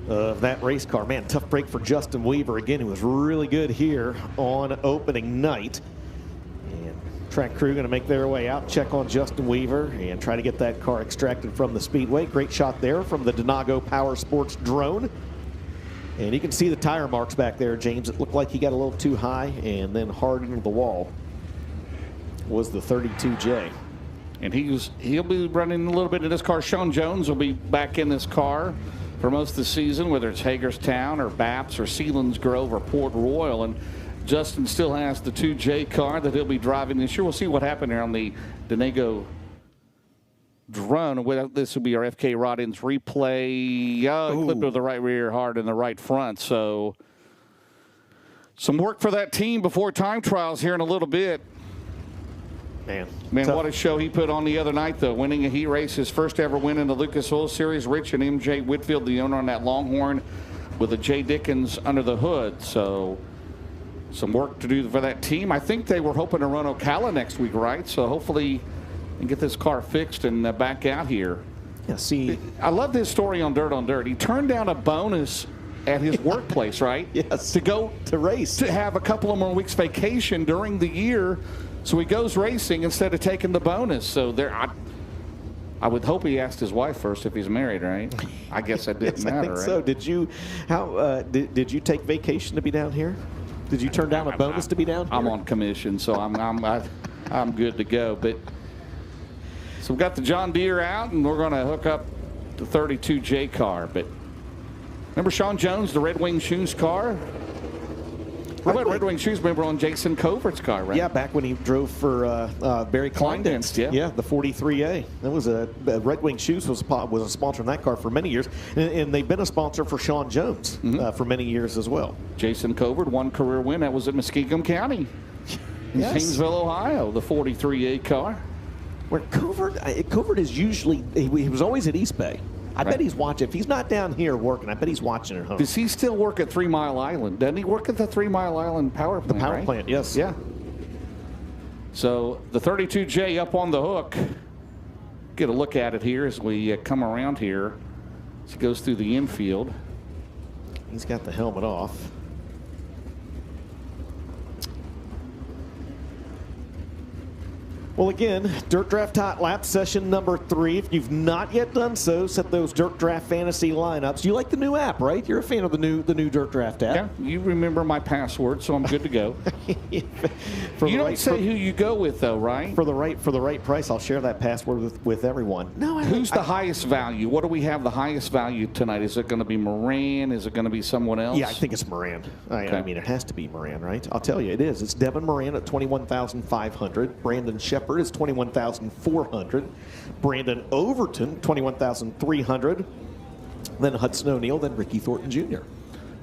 of that race car. Man, tough break for Justin Weaver. Again, he was really good here on opening night. And track crew going to make their way out, check on Justin Weaver, and try to get that car extracted from the speedway. Great shot there from the Donago Power Sports drone. And you can see the tire marks back there, James. It looked like he got a little too high and then hard into the wall was the 32J. And he'll be running a little bit in this car. Sean Jones will be back in this car for most of the season, whether it's Hagerstown or Baps or Sealands Grove or Port Royal. And Justin still has the 2J car that he'll be driving this year. We'll see what happened here on the Donago drone. This will be our FK Rod-Ins replay. Clip to the right rear, hard in the right front. So some work for that team before time trials here in a little bit. Man, what a show he put on the other night, though. Winning a heat race, his first ever win in the Lucas Oil Series. Rich and MJ Whitfield, the owner on that Longhorn, with a Jay Dickens under the hood. So some work to do for that team. I think they were hoping to run Ocala next week, right? So hopefully and get this car fixed and back out here. Yeah, see, I love this story on Dirt on Dirt. He turned down a bonus at his workplace, right? Yes. To go to race, to have a couple of more weeks vacation during the year. So he goes racing instead of taking the bonus. So there, I would hope he asked his wife first if he's married, right? I guess that didn't yes, matter, I think right? so. Did you? Did you take vacation to be down here? Did you turn down a bonus to be down here? I'm on commission, so I'm good to go. But so we've got the John Deere out, and we're going to hook up the 32J car. But remember Sean Jones, the Red Wing Shoes car? How about Red Wing Shoes? Remember on Jason Covert's car, right? Yeah, back when he drove for Barry Kleindienst. Yeah, the 43A. That was Red Wing Shoes was a sponsor on that car for many years, and they've been a sponsor for Sean Jones for many years as well. Jason Covert, one career win. That was at Muskingum County in Haynesville, Ohio, the 43A car. Where Covert is usually, he was always at East Bay. I bet he's watching. If he's not down here working, I bet he's watching at home. Does he still work at 3 Mile Island? Doesn't he work at the 3 Mile Island power plant? The power plant, yes. Yeah. So the 32J up on the hook. Get a look at it here as we come around here. As he goes through the infield. He's got the helmet off. Well, again, Dirt Draft Hot Lap session number 3. If you've not yet done so, set those Dirt Draft fantasy lineups. You like the new app, right? You're a fan of the new Dirt Draft app. Yeah, you remember my password, so I'm good to go. You don't say who you go with, though, right? For the right price, I'll share that password with everyone. No, who's the highest value? What do we have the highest value tonight? Is it going to be Moran? Is it going to be someone else? Yeah, I think it's Moran. I mean, it has to be Moran, right? I'll tell you, it is. It's Devin Moran at 21,500. Brandon Shepard is 21,400. Brandon Overton, 21,300. Then Hudson O'Neal, then Ricky Thornton Jr.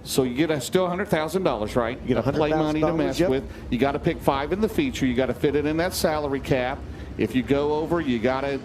So you get still $100,000, right? You get play money to mess yep. with. You got to pick 5 in the feature. You got to fit it in that salary cap. If you go over, you got to,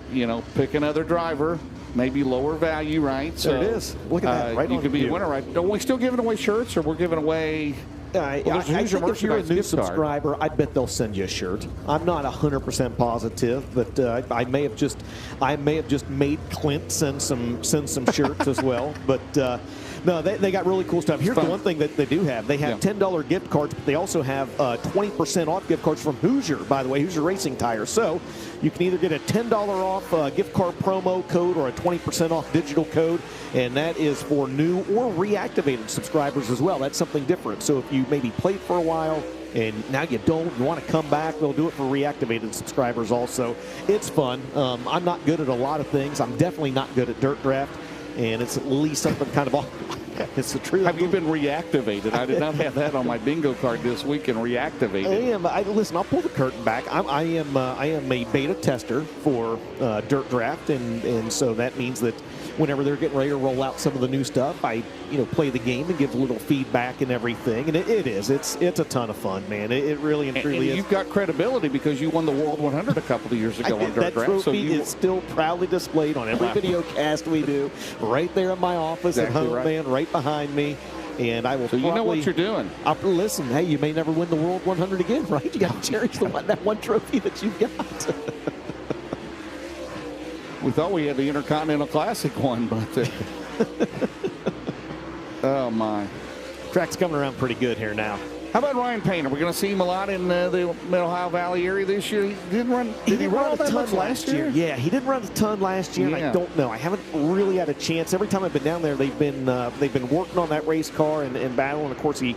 pick another driver, maybe lower value, right? So there it is. Look at that. Right you on could be cue. a winner, right? Are we still giving away shirts, or we're giving away? I think if you're a new subscriber, I bet they'll send you a shirt. I'm not 100% positive, but I may have just made Clint send some shirts as well. But no, they got really cool stuff. Here's the one thing that they do have. They have $10 gift cards, but they also have 20% off gift cards from Hoosier, by the way, Hoosier Racing Tires. So you can either get a $10 off gift card promo code or a 20% off digital code, and that is for new or reactivated subscribers as well. That's something different. So if you maybe played for a while and now you want to come back, they'll do it for reactivated subscribers also. It's fun. I'm not good at a lot of things. I'm definitely not good at Dirt Draft, and it's at least something kind of it's the truth. Have you been reactivated? I did not have that on my bingo card this week and reactivated. Listen, I'll pull the curtain back. I am a beta tester for Dirt Draft, and so that means that whenever they're getting ready to roll out some of the new stuff, I play the game and give a little feedback and everything. And it's a ton of fun, man. It really and truly is. You've got credibility because you won the World 100 a couple of years ago on Dirt Draft. That trophy is still proudly displayed on every video cast we do, right there in my office at home, man, right behind me. And I will. So you know what you're doing. Listen, hey, you may never win the World 100 again, right? You got to cherish that one trophy that you've got. We thought we had the Intercontinental Classic one, but oh my, track's coming around pretty good here now. How about Ryan Painter? We're going to see him a lot in the Mid-Ohio Valley area this year. He didn't run. Did he run a ton last year? Yeah, he did run a ton last year. Yeah. I don't know. I haven't really had a chance. Every time I've been down there, they've been working on that race car and battling. Of course, he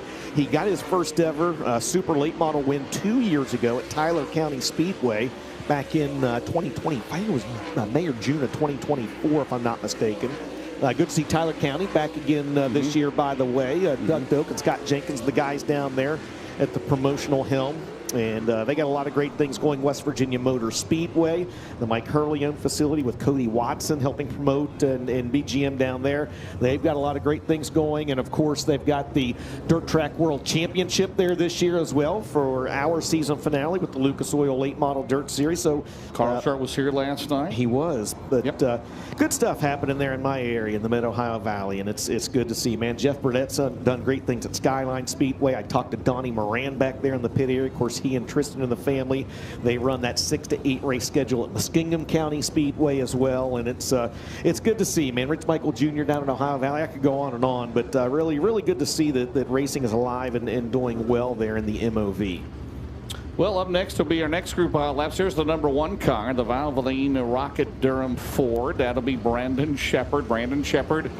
got his first ever super late model win 2 years ago at Tyler County Speedway back in 2020. I think it was May or June of 2024, if I'm not mistaken. Good to see Tyler County back again this year, by the way. Doug Doak and Scott Jenkins, the guys down there at the promotional helm. And they got a lot of great things going. West Virginia Motor Speedway, the Mike Hurley-owned facility with Cody Watson helping promote and BGM down there. They've got a lot of great things going. And, of course, they've got the Dirt Track World Championship there this year as well for our season finale with the Lucas Oil Late Model Dirt Series. So Carl Sharp was here last night. He was. But good stuff happening there in my area in the Mid-Ohio Valley. And it's good to see, man. Jeff Burdett's done great things at Skyline Speedway. I talked to Donnie Moran back there in the pit area. Of course, he and Tristan and the family, they run that 6 to 8 race schedule at Muskingum County Speedway as well, and it's good to see, man. Rich Michael Jr. down in Ohio Valley. I could go on, but really, really good to see that racing is alive and doing well there in the MOV. Well, up next will be our next group of laps. Here's the number 1 car, the Valvoline Rocket Durham Ford. That'll be Brandon Shepard.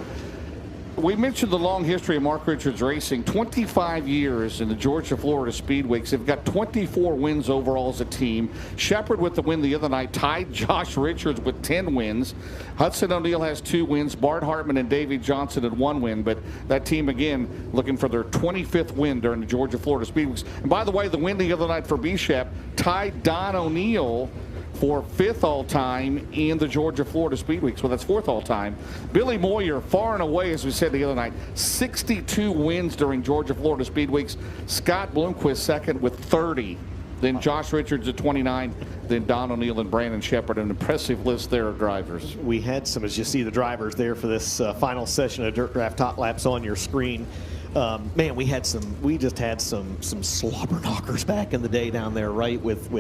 We mentioned the long history of Mark Richards Racing. 25 years in the Georgia, Florida Speedways. They've got 24 wins overall as a team. Shepard with the win the other night tied Josh Richards with 10 wins. Hudson O'Neal has 2 wins. Bart Hartman and Davey Johnson had 1 win. But that team, again, looking for their 25th win during the Georgia, Florida Speedways. And by the way, the win the other night for B-Shep tied Don O'Neal for 5th all-time in the Georgia, Florida Speedway. So that's 4th all-time. Billy Moyer, far and away, as we said the other night, 62 wins during Georgia, Florida Speedweeks. Scott Bloomquist second with 30. Then Josh Richards at 29. Then Don O'Neal and Brandon Shepard. An impressive list there of drivers. We had some, as you see the drivers there for this final session of Dirt Draft Hot Laps on your screen. Man, we just had some slobber knockers back in the day down there, right? With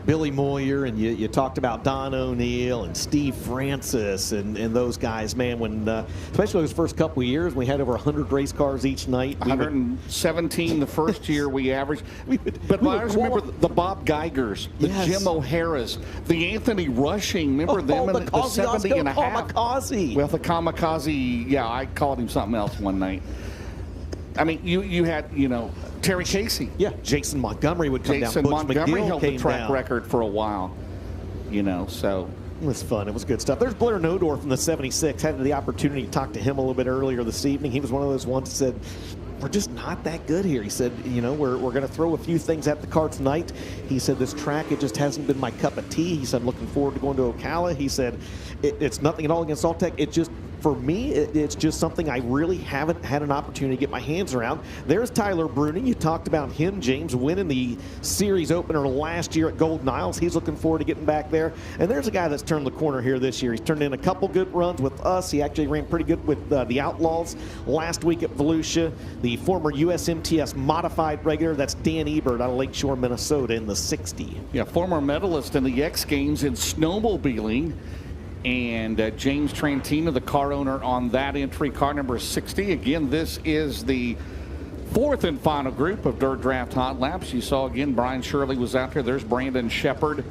Billy Moyer, and you talked about Don O'Neill and Steve Francis and those guys, man. When especially those first couple of years, we had over 100 race cars each night. 117 the first year we averaged. But I always remember the Bob Geigers, the Jim O'Hara's, the Anthony Rushing. Remember them in the 70 and a half? Kamikaze. Well, the Kamikaze, yeah, I called him something else one night. I mean, you had, Terry Casey. Yeah, Jason Montgomery would come down. Jason Montgomery held the track down. record for a while, so. It was fun. It was good stuff. There's Blair Nodorf from the 76. Had the opportunity to talk to him a little bit earlier this evening. He was one of those ones that said, we're just not that good here. He said, we're going to throw a few things at the car tonight. He said, this track, it just hasn't been my cup of tea. He said, I'm looking forward to going to Ocala. He said, it's nothing at all against Alltech. It just, for me, it's just something I really haven't had an opportunity to get my hands around. There's Tyler Bruning. You talked about him, James, winning the series opener last year at Golden Isles. He's looking forward to getting back there. And there's a guy that's turned the corner here this year. He's turned in a couple good runs with us. He actually ran pretty good with the Outlaws last week at Volusia. The former USMTS modified regular, that's Dan Ebert out of Lakeshore, Minnesota in the 60. Yeah, former medalist in the X Games in snowmobiling. And James Trantina, the car owner on that entry, car number 60. Again, this is the fourth and final group of Dirt Draft Hot Laps. You saw again Brian Shirley was out there. There's Brandon Shepard.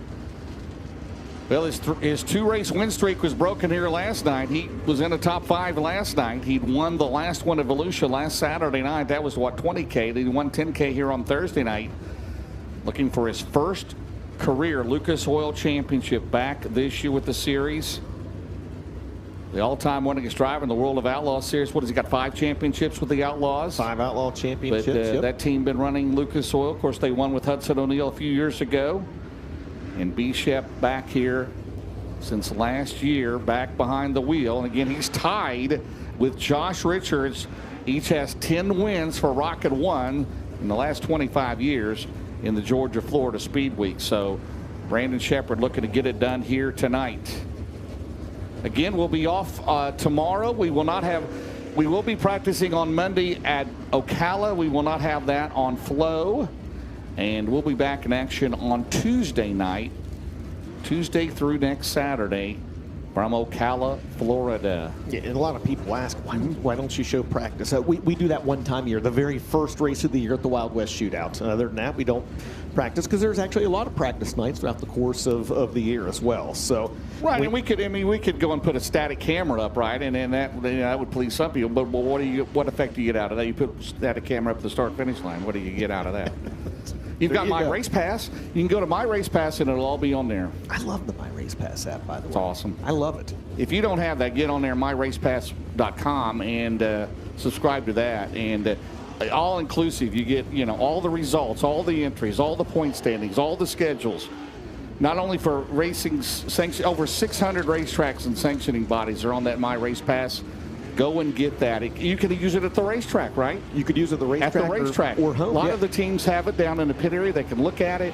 Well, his two-race win streak was broken here last night. He was in the top 5 last night. He'd won the last one at Volusia last Saturday night. That was, 20K. He won 10K here on Thursday night. Looking for his first career Lucas Oil Championship back this year with the series. The all-time winningest driver in the World of Outlaws series. What has he got? 5 championships with the Outlaws. 5 Outlaw championships. But that team been running Lucas Oil. Of course, they won with Hudson O'Neill a few years ago. And B. Shep back here since last year, back behind the wheel. And again, he's tied with Josh Richards. Each has 10 wins for Rocket One in the last 25 years in the Georgia-Florida Speed Week. So Brandon Shepard looking to get it done here tonight. Again, we'll be off tomorrow. We will be practicing on Monday at Ocala. We will not have that on Flow. And we'll be back in action on Tuesday night, Tuesday through next Saturday from Ocala, Florida. Yeah, and a lot of people ask, why don't you show practice? We do that one time a year, the very first race of the year at the Wild West Shootout. Other than that, we don't practice because there's actually a lot of practice nights throughout the course of the year as well. So right, and we could go and put a static camera up, right, and that would please some people. But what effect do you get out of that? You put a static camera up at the start finish line. What do you get out of that? You've got My Race Pass. You can go to My Race Pass and it'll all be on there. I love the My Race Pass app, by the way. It's awesome. I love it. If you don't have that, get on there, myracepass.com, and subscribe to that. And all inclusive, you get all the results, all the entries, all the point standings, all the schedules. Not only for racing sanction, over 600 racetracks and sanctioning bodies are on that My Race Pass. Go and get that. You can use it at the racetrack, right? You could use it at the racetrack. Or home. A lot of the teams have it down in the pit area. They can look at it.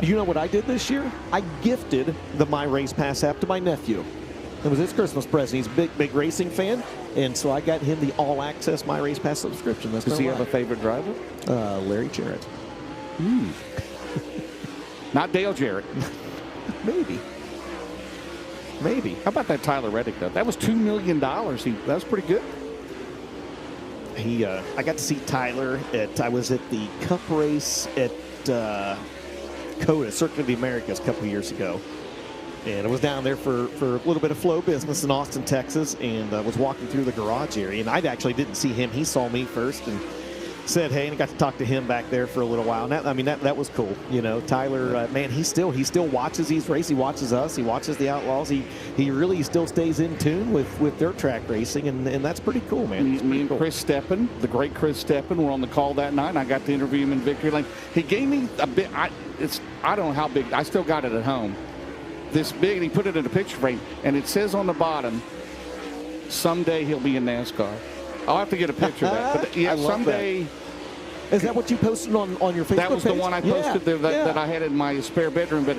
You know what I did this year? I gifted the My Race Pass app to my nephew. It was his Christmas present. He's a big racing fan, and so I got him the all-access My Race Pass subscription. Does he have a favorite driver? Larry Jarrett. Not Dale Jarrett. Maybe. How about that Tyler Reddick, though? That was $2 million. That was pretty good. I got to see Tyler I was at the Cup race at COTA, Circuit of the Americas, a couple years ago. And I was down there for a little bit of flow business in Austin, Texas, and I was walking through the garage area. And I actually didn't see him. He saw me first and said hey, and I got to talk to him back there for a little while. And that was cool. Tyler, man, he still watches these races. He watches us. He watches the Outlaws. He really still stays in tune with dirt track racing, and that's pretty cool, man. Me and cool. Chris Steppen, the great Chris Steppen, were on the call that night, and I got to interview him in Victory Lane. He gave me a bit. I don't know how big. I still got it at home. This big, and he put it in a picture frame, and it says on the bottom, someday he'll be in NASCAR. I'll have to get a picture of that. But yeah, someday. Is that what you posted on your Facebook page? That was the one I posted that I had in my spare bedroom, but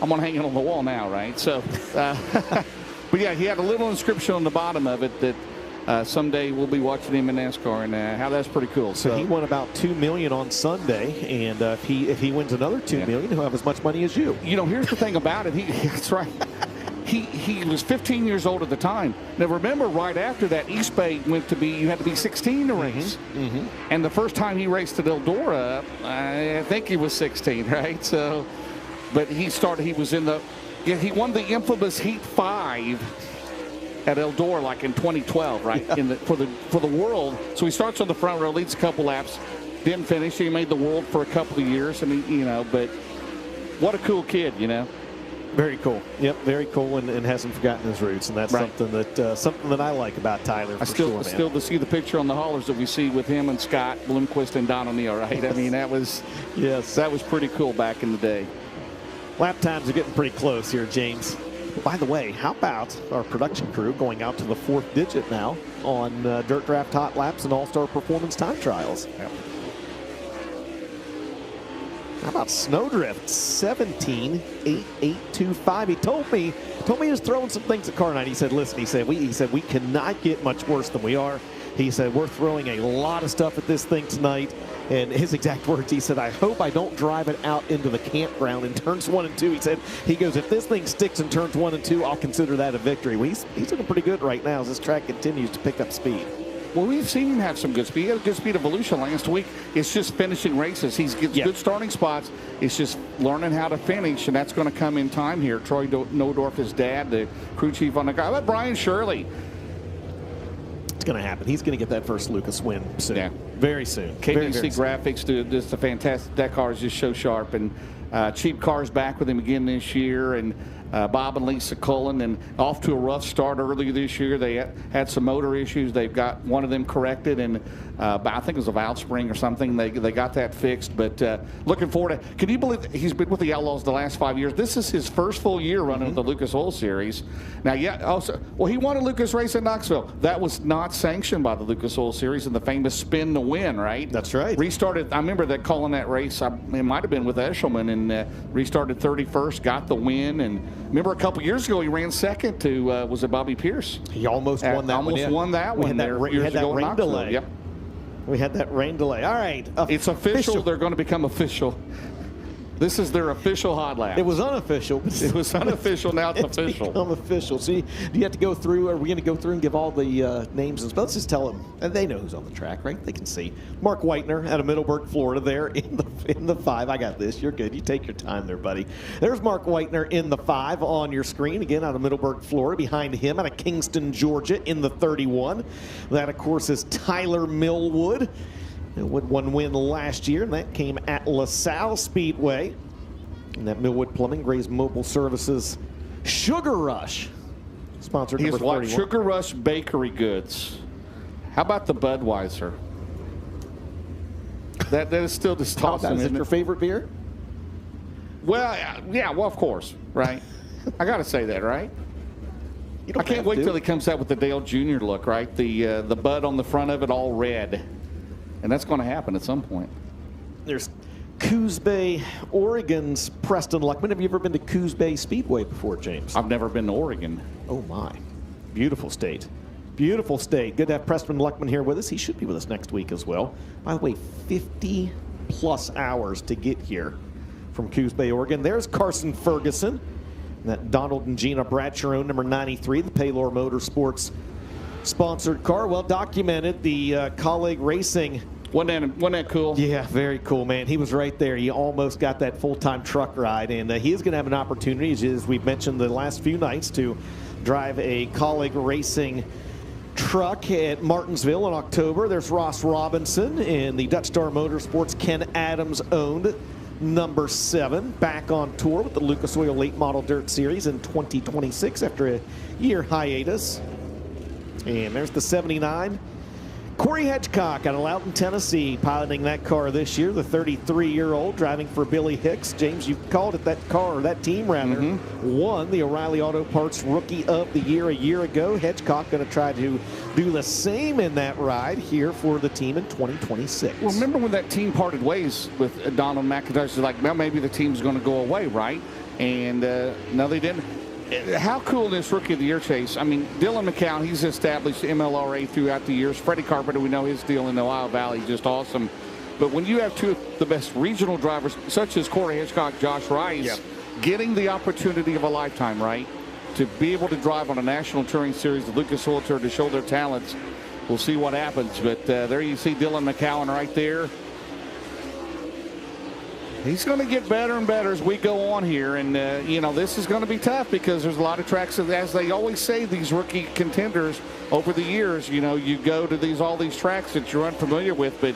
I'm going to hang it on the wall now, right? So, but yeah, he had a little inscription on the bottom of it that someday we'll be watching him in NASCAR, and how that's pretty cool. So he won about $2 million on Sunday, and if he wins another $2 million, he'll have as much money as you. You know, here's the thing about it. That's right. He was 15 years old at the time. Now remember, right after that, East Bay went to be, you had to be 16 to race. And the first time he raced at Eldora, I think he was 16, right? So, but he was in the, he won the infamous Heat 5 at Eldora like in 2012, right? Yeah. For the world. So he starts on the front row, leads a couple laps, didn't finish. He made the world for a couple of years, and but what a cool kid, Very cool. Yep, very cool, and hasn't forgotten his roots, and that's right. something that I like about Tyler. Still to see the picture on the haulers that we see with him and Scott Bloomquist and Don O'Neill, right? I mean, that was pretty cool back in the day. Lap times are getting pretty close here, James. By the way, how about our production crew going out to the 4th digit now on Dirt Draft Hot Laps and All-Star Performance Time Trials? Yep. How about Snowdrift? 17.8825. He told me he was throwing some things at car night. He said, listen, we cannot get much worse than we are. He said, we're throwing a lot of stuff at this thing tonight. And his exact words, he said, I hope I don't drive it out into the campground in turns 1 and 2. He goes, if this thing sticks in turns 1 and 2, I'll consider that a victory. Well, he's looking pretty good right now as this track continues to pick up speed. Well, we've seen him have some good speed. He had a good speed evolution last week. It's just finishing races. He gets good starting spots. It's just learning how to finish, and that's going to come in time here. Troy Nodorf, his dad, the crew chief on the car. How about Brian Shirley? It's going to happen. He's going to get that first Lucas win soon. Yeah. Very soon. KBC Graphics do just a fantastic. That car is just so sharp, and Cheap Cars back with him again this year, and Bob and Lisa Cullen, and off to a rough start earlier this year. They had some motor issues. They've got one of them corrected, and I think it was a valve spring or something. They got that fixed, but looking forward to. Can you believe he's been with the Outlaws the last 5 years? This is his first full year running with the Lucas Oil Series. Now, he won a Lucas race at Knoxville. That was not sanctioned by the Lucas Oil Series and the famous spin to win, right? That's right. Restarted. I remember that calling that race. It might have been with Eshelman, and restarted 31st, got the win, and remember a couple years ago he ran second to was it Bobby Pierce? He almost won that one. Almost won that one. We had that rain delay. Yep. We had that rain delay. All right. It's official. They're going to become official. This is their official hot lap. It was unofficial. It was unofficial. Now it's official. Become official. See, do you have to go through? Are we going to go through and give all the names and stuff? Let's just tell them. And they know who's on the track, right? They can see. Mark Whitener out of Middleburg, Florida, there in the 5. I got this. You're good. You take your time there, buddy. There's Mark Whitener in the 5 on your screen. Again, out of Middleburg, Florida. Behind him, out of Kingston, Georgia, in the 31. That, of course, is Tyler Millwood. Would one win last year, and that came at LaSalle Speedway. And that Millwood Plumbing, Gray's Mobile Services, Sugar Rush, sponsored number 31. Sugar Rush Bakery Goods. How about the Budweiser? That is still just tossing. Is it your favorite beer? Well, yeah. Well, of course, right. I got to say that, right? I can't wait till he comes out with the Dale Jr. look, right? The Bud on the front of it, all red. And that's going to happen at some point. There's Coos Bay, Oregon's Preston Luckman. Have you ever been to Coos Bay Speedway before, James? I've never been to Oregon. Oh, my. Beautiful state. Beautiful state. Good to have Preston Luckman here with us. He should be with us next week as well. By the way, 50-plus hours to get here from Coos Bay, Oregon. There's Carson Ferguson. And that Donald and Gina Bradshaw, number 93, the Paylor Motorsports sponsored car. Well documented, the colleague racing. Wasn't that cool? Yeah, very cool, man. He was right there. He almost got that full-time truck ride, and he is going to have an opportunity, as we've mentioned the last few nights, to drive a colleague racing truck at Martinsville in October. There's Ross Robinson in the Dutch Star Motorsports, Ken Adams owned number 7, back on tour with the Lucas Oil Late Model Dirt Series in 2026 after a year hiatus. And there's the 79. Corey Hedgecock out of Loudoun, Tennessee, piloting that car this year, the 33-year-old driving for Billy Hicks. James, you called it that car, or that team rather, won the O'Reilly Auto Parts Rookie of the Year a year ago. Hedgecock going to try to do the same in that ride here for the team in 2026. Well, remember when that team parted ways with Donald McIntosh? Like, well, maybe the team's going to go away, right? And no, they didn't. how cool is Rookie of the Year chase? I mean, Dylan McCown, he's established MLRA throughout the years. Freddie Carpenter, we know his deal in the Ohio Valley, just awesome. But when you have two of the best regional drivers, such as Corey Hitchcock, Josh Rice, getting the opportunity of a lifetime, right, to be able to drive on a national touring series, the Lucas Oil Tour, to show their talents, we'll see what happens. But there you see Dylan McCown right there. He's going to get better and better as we go on here. And, you know, this is going to be tough because there's a lot of tracks, as they always say, these rookie contenders over the years, you know, you go to all these tracks that you're unfamiliar with. But,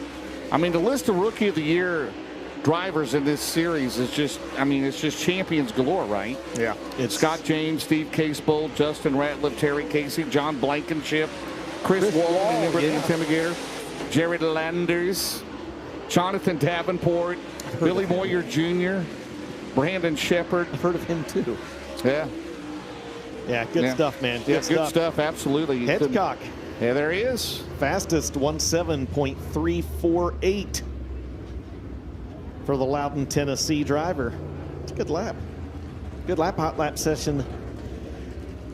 I mean, the list of Rookie of the Year drivers in this series is just, I mean, it's just champions galore, right? Yeah. It's Scott James, Steve Casebold, Justin Ratliff, Terry Casey, John Blankenship, Chris Wall, remember the Intimidator, Jared Landers, Jonathan Davenport, Billy Moyer Jr., Brandon Shepard. I've heard of him too. Yeah. Yeah, good stuff, man. Good stuff, absolutely. Hitchcock. Yeah, there he is. Fastest 17.348 for the Loudon, Tennessee driver. It's a good lap. Good lap, hot lap session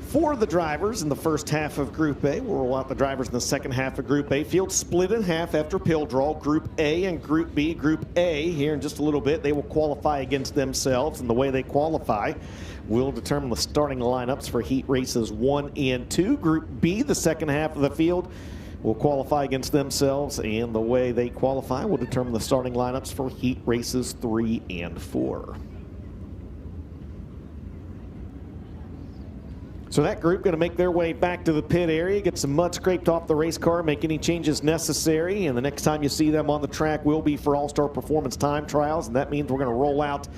for the drivers in the first half of Group A. We'll roll out the drivers in the second half of Group A. Field split in half after pill draw. Group A and Group B. Group A, here in just a little bit, they will qualify against themselves, and the way they qualify will determine the starting lineups for heat races 1 and 2. Group B, the second half of the field, will qualify against themselves, and the way they qualify will determine the starting lineups for heat races 3 and 4. So that group going to make their way back to the pit area, get some mud scraped off the race car, make any changes necessary, and the next time you see them on the track will be for All-Star Performance Time Trials, and that means we're going to roll out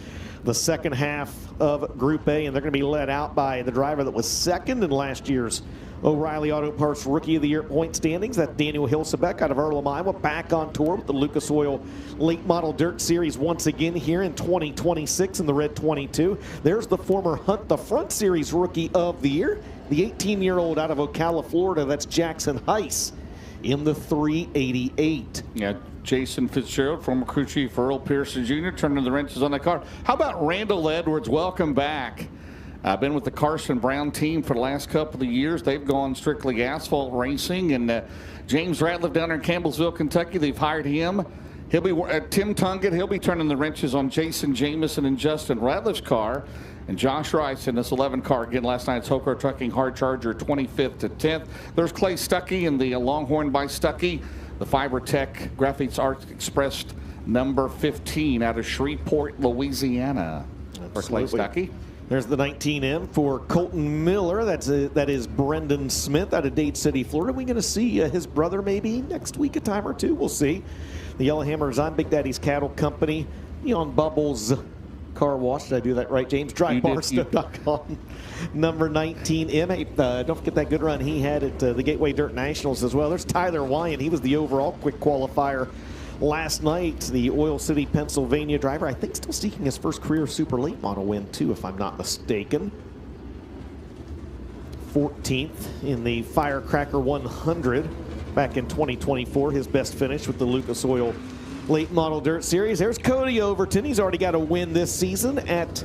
the second half of Group A, and they're going to be led out by the driver that was second in last year's O'Reilly Auto Parts Rookie of the Year point standings. That's Daniel Hilsebeck out of Earlham, Iowa, back on tour with the Lucas Oil Late Model Dirt Series once again here in 2026 in the red 22. There's the former Hunt the Front Series Rookie of the Year, the 18-year-old out of Ocala, Florida. That's Jackson Heiss in the 388. Yeah, Jason Fitzgerald, former crew chief Earl Pearson Jr., turning the wrenches on the car. How about Randall Edwards? Welcome back. I've been with the Carson Brown team for the last couple of years. They've gone strictly asphalt racing. And James Ratliff down there in Campbellsville, Kentucky, they've hired him. He'll be Tim Tunget. He'll be turning the wrenches on Jason Jamison and Justin Ratliff's car. And Josh Rice in this 11 car, again, last night's Hokar Trucking Hard Charger, 25th to 10th. There's Clay Stuckey in the Longhorn by Stuckey, the FiberTech Graphics Art Express number 15 out of Shreveport, Louisiana. For Clay Stuckey. There's the 19M for Colton Miller. That is Brendan Smith out of Dade City, Florida. We're going to see his brother maybe next week a time or two. We'll see. The Yellowhammer is on Big Daddy's Cattle Company. Neon Bubbles Car Wash. Did I do that right, James? DriveBarstow.com. Number 19M. Hey, don't forget that good run he had at the Gateway Dirt Nationals as well. There's Tyler Wyant. He was the overall quick qualifier last night, the Oil City, Pennsylvania driver. I think still seeking his first career super late model win, too, if I'm not mistaken. 14th in the Firecracker 100 back in 2024. His best finish with the Lucas Oil Late Model Dirt Series. There's Cody Overton. He's already got a win this season at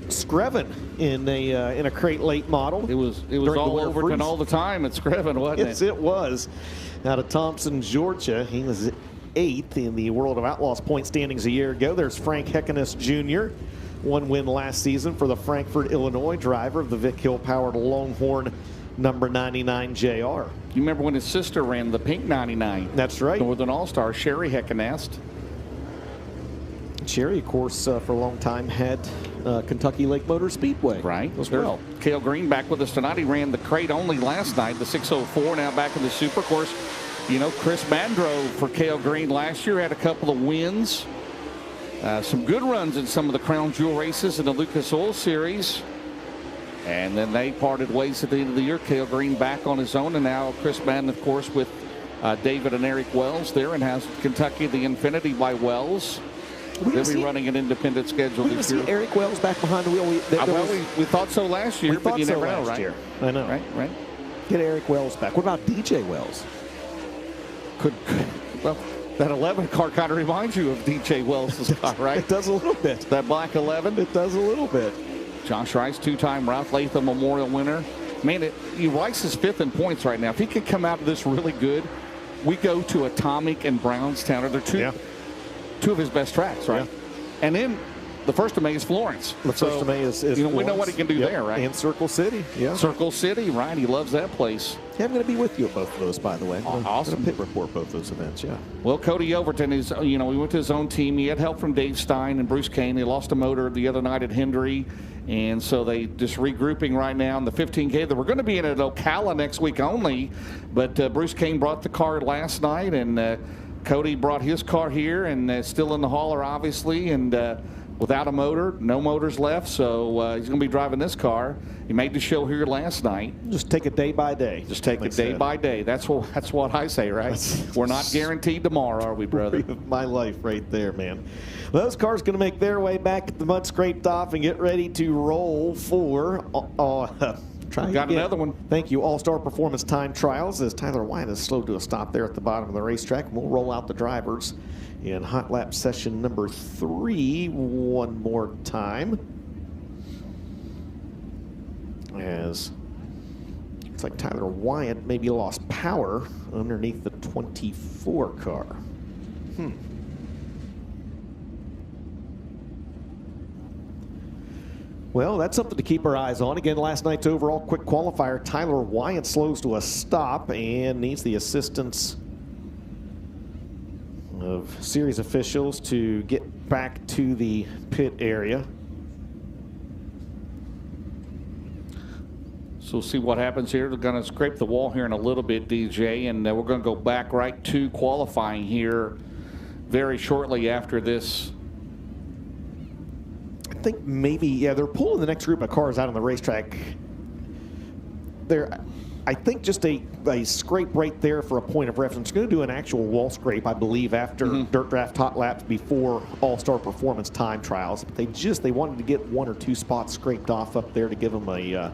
Screven in a crate late model. It was all Overton all the time at Screven, wasn't it? Yes, it was. Out of Thompson, Georgia. He was 8th in the World of Outlaws point standings a year ago. There's Frank Heckenus Jr., one win last season for the Frankfort, Illinois driver of the Vic Hill-powered Longhorn number 99 JR. You remember when his sister ran the pink 99? That's right. Northern All-Star, Sherry Heckenast. Sherry, of course, for a long time had Kentucky Lake Motor Speedway. Right. As well. Cale Green back with us tonight. He ran the crate only last night, the 604, now back in the Super. Of course, you know, Chris Mandro for Cale Green last year had a couple of wins. Some good runs in some of the Crown Jewel races in the Lucas Oil Series. And then they parted ways at the end of the year. Cale Green back on his own, and now Chris Madden, of course, with David and Eric Wells there, and has Kentucky the Infinity by Wells. They'll be running an independent schedule this year. See Eric Wells back behind the wheel. We thought so last year, but you never know, right? Year. I know. Right. Get Eric Wells back. What about DJ Wells? Well, that 11 car kind of reminds you of DJ Wells' car, right? It does a little bit. That black 11? It does a little bit. Josh Rice, two-time Ralph Latham Memorial winner. Man, Rice is 5th in points right now. If he can come out of this really good, we go to Atomic and Brownstown. They're two of his best tracks, right? Yeah. And then the 1st of May is Florence. The 1st of May is we know what he can do there, right? And Circle City, yeah. Circle City, right? He loves that place. Yeah, I'm going to be with you at both of those, by the way. Awesome. I'm going to pit report both those events, yeah. Well, Cody Overton is, he went to his own team. He had help from Dave Stein and Bruce Kane. They lost a motor the other night at Hendry, and so they just regrouping right now in the 15K. They were going to be in at Ocala next week only, but Bruce Kane brought the car last night, and Cody brought his car here, and still in the hauler, obviously, and without a motor, no motors left, so he's going to be driving this car. He made the show here last night. Just take it day by day. Just take it day by day. That's what I say, right? We're not guaranteed tomorrow, are we, brother? My life right there, man. Those cars going to make their way back at the mud scraped off and get ready to roll for Got another one. Thank you. All-Star Performance Time Trials as Tyler Wyatt is slowed to a stop there at the bottom of the racetrack. We'll roll out the drivers in hot lap session number 3 one more time. As it's like Tyler Wyatt maybe lost power underneath the 24 car. Well, that's something to keep our eyes on. Again, last night's overall quick qualifier, Tyler Wyatt slows to a stop and needs the assistance of series officials to get back to the pit area. So we'll see what happens here. They're going to scrape the wall here in a little bit, DJ, and we're going to go back right to qualifying here very shortly after this. I think maybe, yeah, they're pulling the next group of cars out on the racetrack. I think just a scrape right there for a point of reference. Going to do an actual wall scrape, I believe, after Dirt Draft Hot Laps before All-Star Performance Time Trials. But they wanted to get 1 or 2 spots scraped off up there to give them a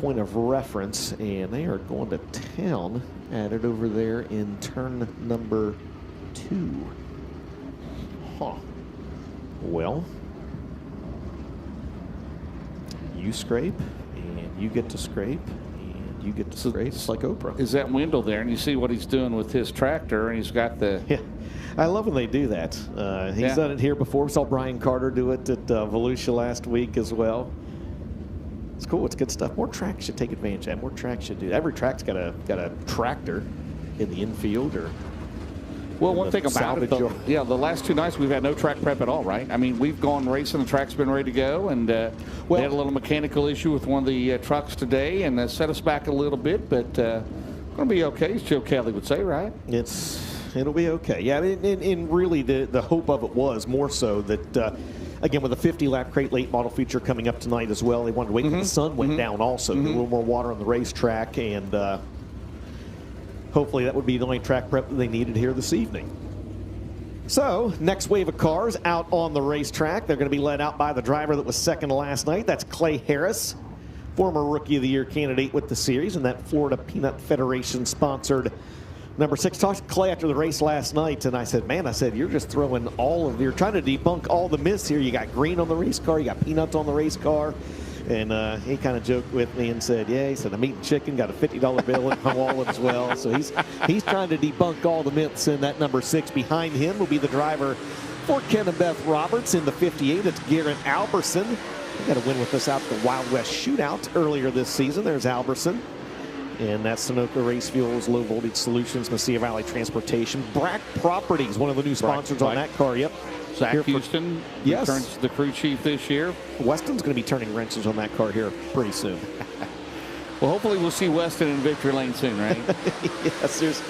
point of reference, and they are going to town at it over there in turn number 2. Well, you scrape, and you get to scrape, and you get to scrape. It's like Oprah. Is that Wendell there? And you see what he's doing with his tractor, and he's got the... Yeah, I love when they do that. He's done it here before. We saw Brian Carter do it at Volusia last week as well. It's cool. It's good stuff. More tracks should take advantage of that. More tracks should do that. Every track's got a tractor in the infield or... Well, one thing about it, though, the last 2 nights we've had no track prep at all, right? I mean, we've gone racing, the track's been ready to go, and we had a little mechanical issue with one of the trucks today, and set us back a little bit, but going to be okay, as Joe Kelly would say, right? It'll be okay. Yeah, and really the hope of it was more so that, again, with a 50-lap crate late model feature coming up tonight as well, they wanted to wait until the sun went down also, get a little more water on the racetrack, and hopefully that would be the only track prep that they needed here this evening. So, next wave of cars out on the racetrack. They're going to be led out by the driver that was second last night. That's Clay Harris, former Rookie of the Year candidate with the series, and that Florida Peanut Federation sponsored number 6. Talked to Clay after the race last night, and I said, you're just throwing you're trying to debunk all the myths here. You got green on the race car, you got peanuts on the race car. And he kind of joked with me and said, he said, I'm eating chicken, got a $50 bill in my wallet as well. So he's trying to debunk all the myths in that number 6. Behind him will be the driver for Ken and Beth Roberts in the 58. It's Garrett Alberson. He got a win with us out the Wild West Shootout earlier this season. There's Alberson. And that's Sunoco Race Fuels, Low Voltage Solutions, Mesilla Valley Transportation. Brack Properties, one of the new sponsors on that car. Yep. Zach Houston returns the crew chief this year. Weston's going to be turning wrenches on that car here pretty soon. Well, hopefully we'll see Weston in victory lane soon, right? Yes, there's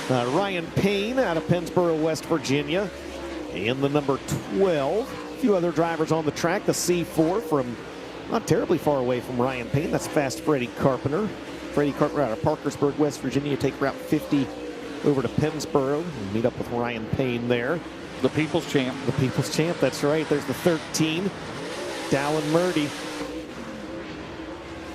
Ryan Payne out of Pennsboro, West Virginia. And the number 12. A few other drivers on the track. The C4 from not terribly far away from Ryan Payne. That's Fast Freddie Carpenter. Freddie Carpenter out of Parkersburg, West Virginia. Take Route 50 over to Pennsboro and meet up with Ryan Payne there. The People's Champ. The People's Champ, that's right. There's the 13, Dallin Murdy.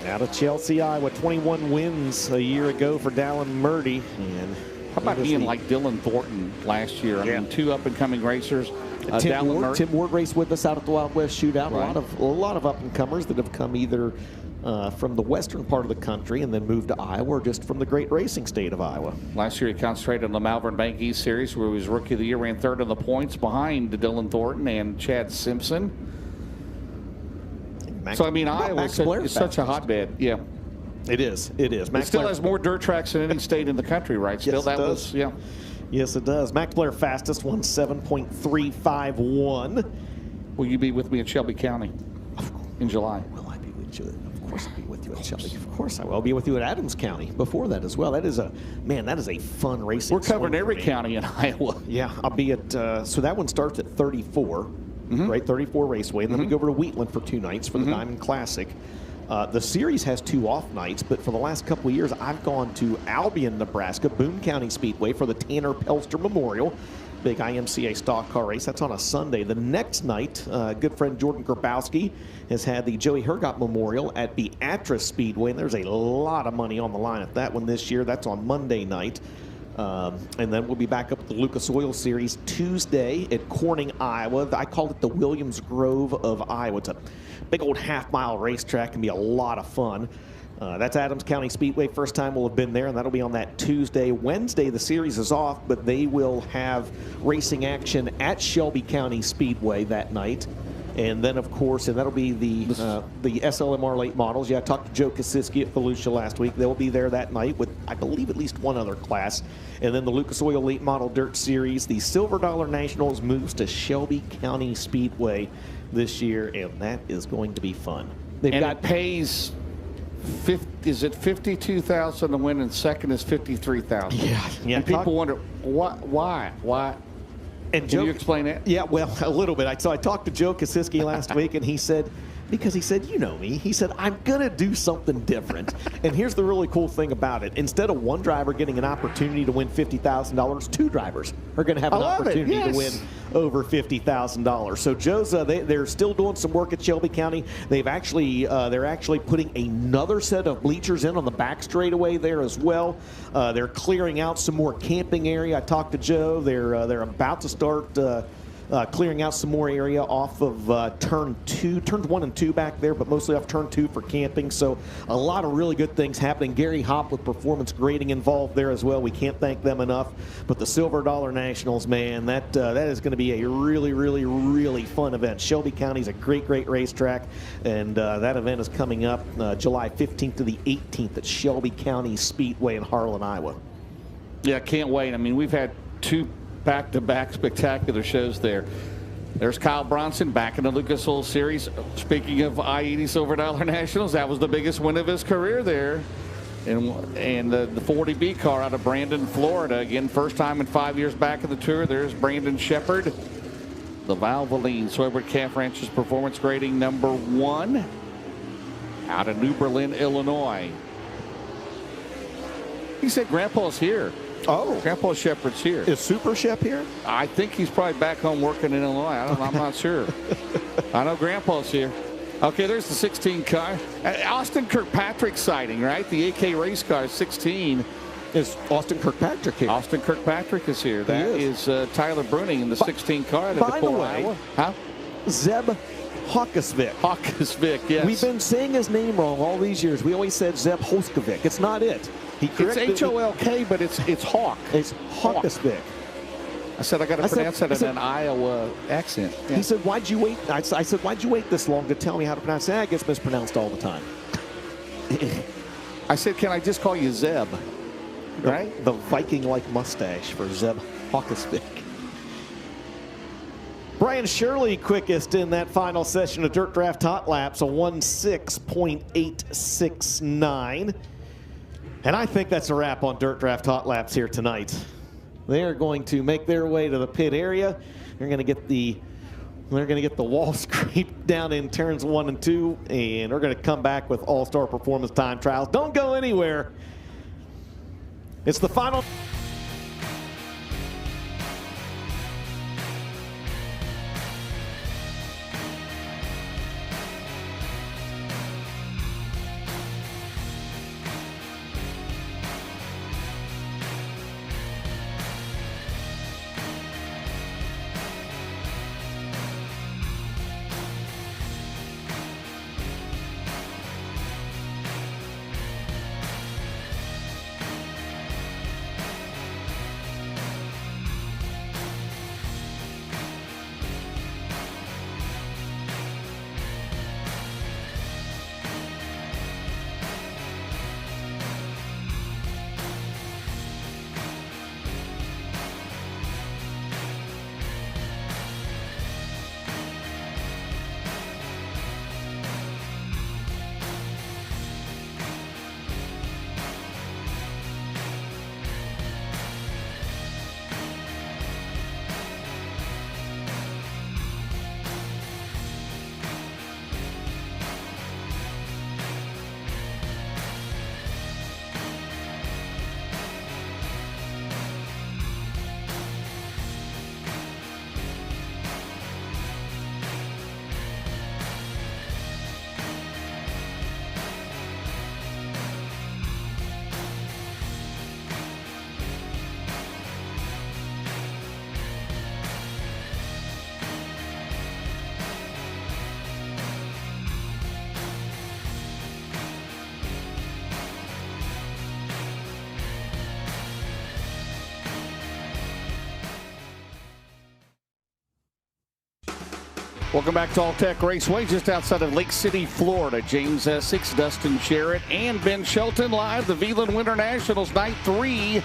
Out of Chelsea, Iowa, 21 wins a year ago for Dallin Murdy. And how about being like Dylan Thornton last year? I mean, 2 up-and-coming racers. Tim Ward raced with us out at the Wild West Shootout. Right. A lot of up-and-comers that have come either from the western part of the country and then moved to Iowa, or just from the great racing state of Iowa. Last year he concentrated on the Malvern Bank East Series, where he was Rookie of the Year, ran third in the points behind Dylan Thornton and Chad Simpson. Iowa is such a hotbed. Yeah. It is. It still has more dirt tracks than any state in the country, right? Still, Yes, it does. Max Blair fastest, 1:7.351. Will you be with me in Shelby County in July? Will I be with you? Of course I'll be with you at Shelby. Of course I will. I'll be with you at Adams County before that as well. That is a fun racing. We're covering every county in Iowa. Yeah, I'll be at, so that one starts at 34, right? 34 Raceway. And then we go over to Wheatland for 2 nights for the Diamond Classic. The series has 2 off nights, but for the last couple of years, I've gone to Albion, Nebraska, Boone County Speedway for the Tanner Pelster Memorial, big IMCA stock car race. That's on a Sunday. The next night, good friend Jordan Grabowski has had the Joey Hergott Memorial at Beatrice Speedway, and there's a lot of money on the line at that one this year. That's on Monday night. And then we'll be back up at the Lucas Oil Series Tuesday at Corning, Iowa. I called it the Williams Grove of Iowa. It's a big old half-mile racetrack. Can be a lot of fun. That's Adams County Speedway. First time we'll have been there, and that'll be on that Tuesday. Wednesday, the series is off, but they will have racing action at Shelby County Speedway that night. And then, of course, and that'll be the SLMR late models. Yeah, I talked to Joe Kosiski at Volusia last week. They'll be there that night with, I believe, at least one other class. And then the Lucas Oil Late Model Dirt Series. The Silver Dollar Nationals moves to Shelby County Speedway this year, and that is going to be fun. It pays, is it $52,000 to win, and second is $53,000? Yeah. And people wonder, why? And Can you explain it? Yeah, well, a little bit. So I talked to Joe Kosiski last week, and he said, you know me, he said, I'm going to do something different. And here's the really cool thing about it. Instead of one driver getting an opportunity to win $50,000, 2 drivers are going to have an opportunity to win over $50,000. So Joe's, they're still doing some work at Shelby County. They're actually putting another set of bleachers in on the back straightaway there as well. They're clearing out some more camping area. I talked to Joe. They're about to start clearing out some more area off of turns 1 and 2 back there, but mostly off turn 2 for camping. So a lot of really good things happening. Gary Hopp with performance grading involved there as well. We can't thank them enough. But the Silver Dollar Nationals, man, that is going to be a really, really, really fun event. Shelby County is a great, great racetrack, and that event is coming up July 15th to the 18th at Shelby County Speedway in Harlan, Iowa. Yeah, can't wait. I mean, we've had 2 back-to-back spectacular shows there. There's Kyle Bronson back in the Lucas Oil Series. Speaking of I-80 Silver Dollar Nationals, that was the biggest win of his career there. And the 40B car out of Brandon, Florida. Again, first time in 5 years back in the tour. There's Brandon Shepard. The Valvoline Soybert Calf Ranch's performance grading #1 out of New Berlin, Illinois. He said Grandpa's here. Oh, Grandpa Shepard's here. Is Super Shep here? I think he's probably back home working in Illinois. I'm not sure. I know Grandpa's here. Okay, there's the 16 car. Austin Kirkpatrick sighting, right? The AK race car 16. Is Austin Kirkpatrick here? Austin Kirkpatrick is here. That is Tyler Bruning in the 16 car. By the way, Zeb Hawkesvik. Hawkesvik, yes. We've been saying his name wrong all these years. We always said Zeb Hoskovic. It's not it. It's H-O-L-K, but it's Hawk. It's Hawkesvik. I said I got to pronounce that in an Iowa accent. Yeah. He said, "Why'd you wait?" I said, "Why'd you wait this long to tell me how to pronounce it?" It gets mispronounced all the time. I said, "Can I just call you Zeb?" Right? The Viking-like mustache for Zeb Hawkesvik. Brian Shirley quickest in that final session of Dirt Draft Hot Laps, a 1:6.869. And I think that's a wrap on Dirt Draft Hot Laps here tonight. They are going to make their way to the pit area. They're going to get the wall scraped down in turns 1 and 2, and they're going to come back with all-star performance time trials. Don't go anywhere. It's the final. Welcome back to All Tech Raceway, just outside of Lake City, Florida. James Essex, Dustin Sherritt, and Ben Shelton live. The Veland Winter Nationals, night 3.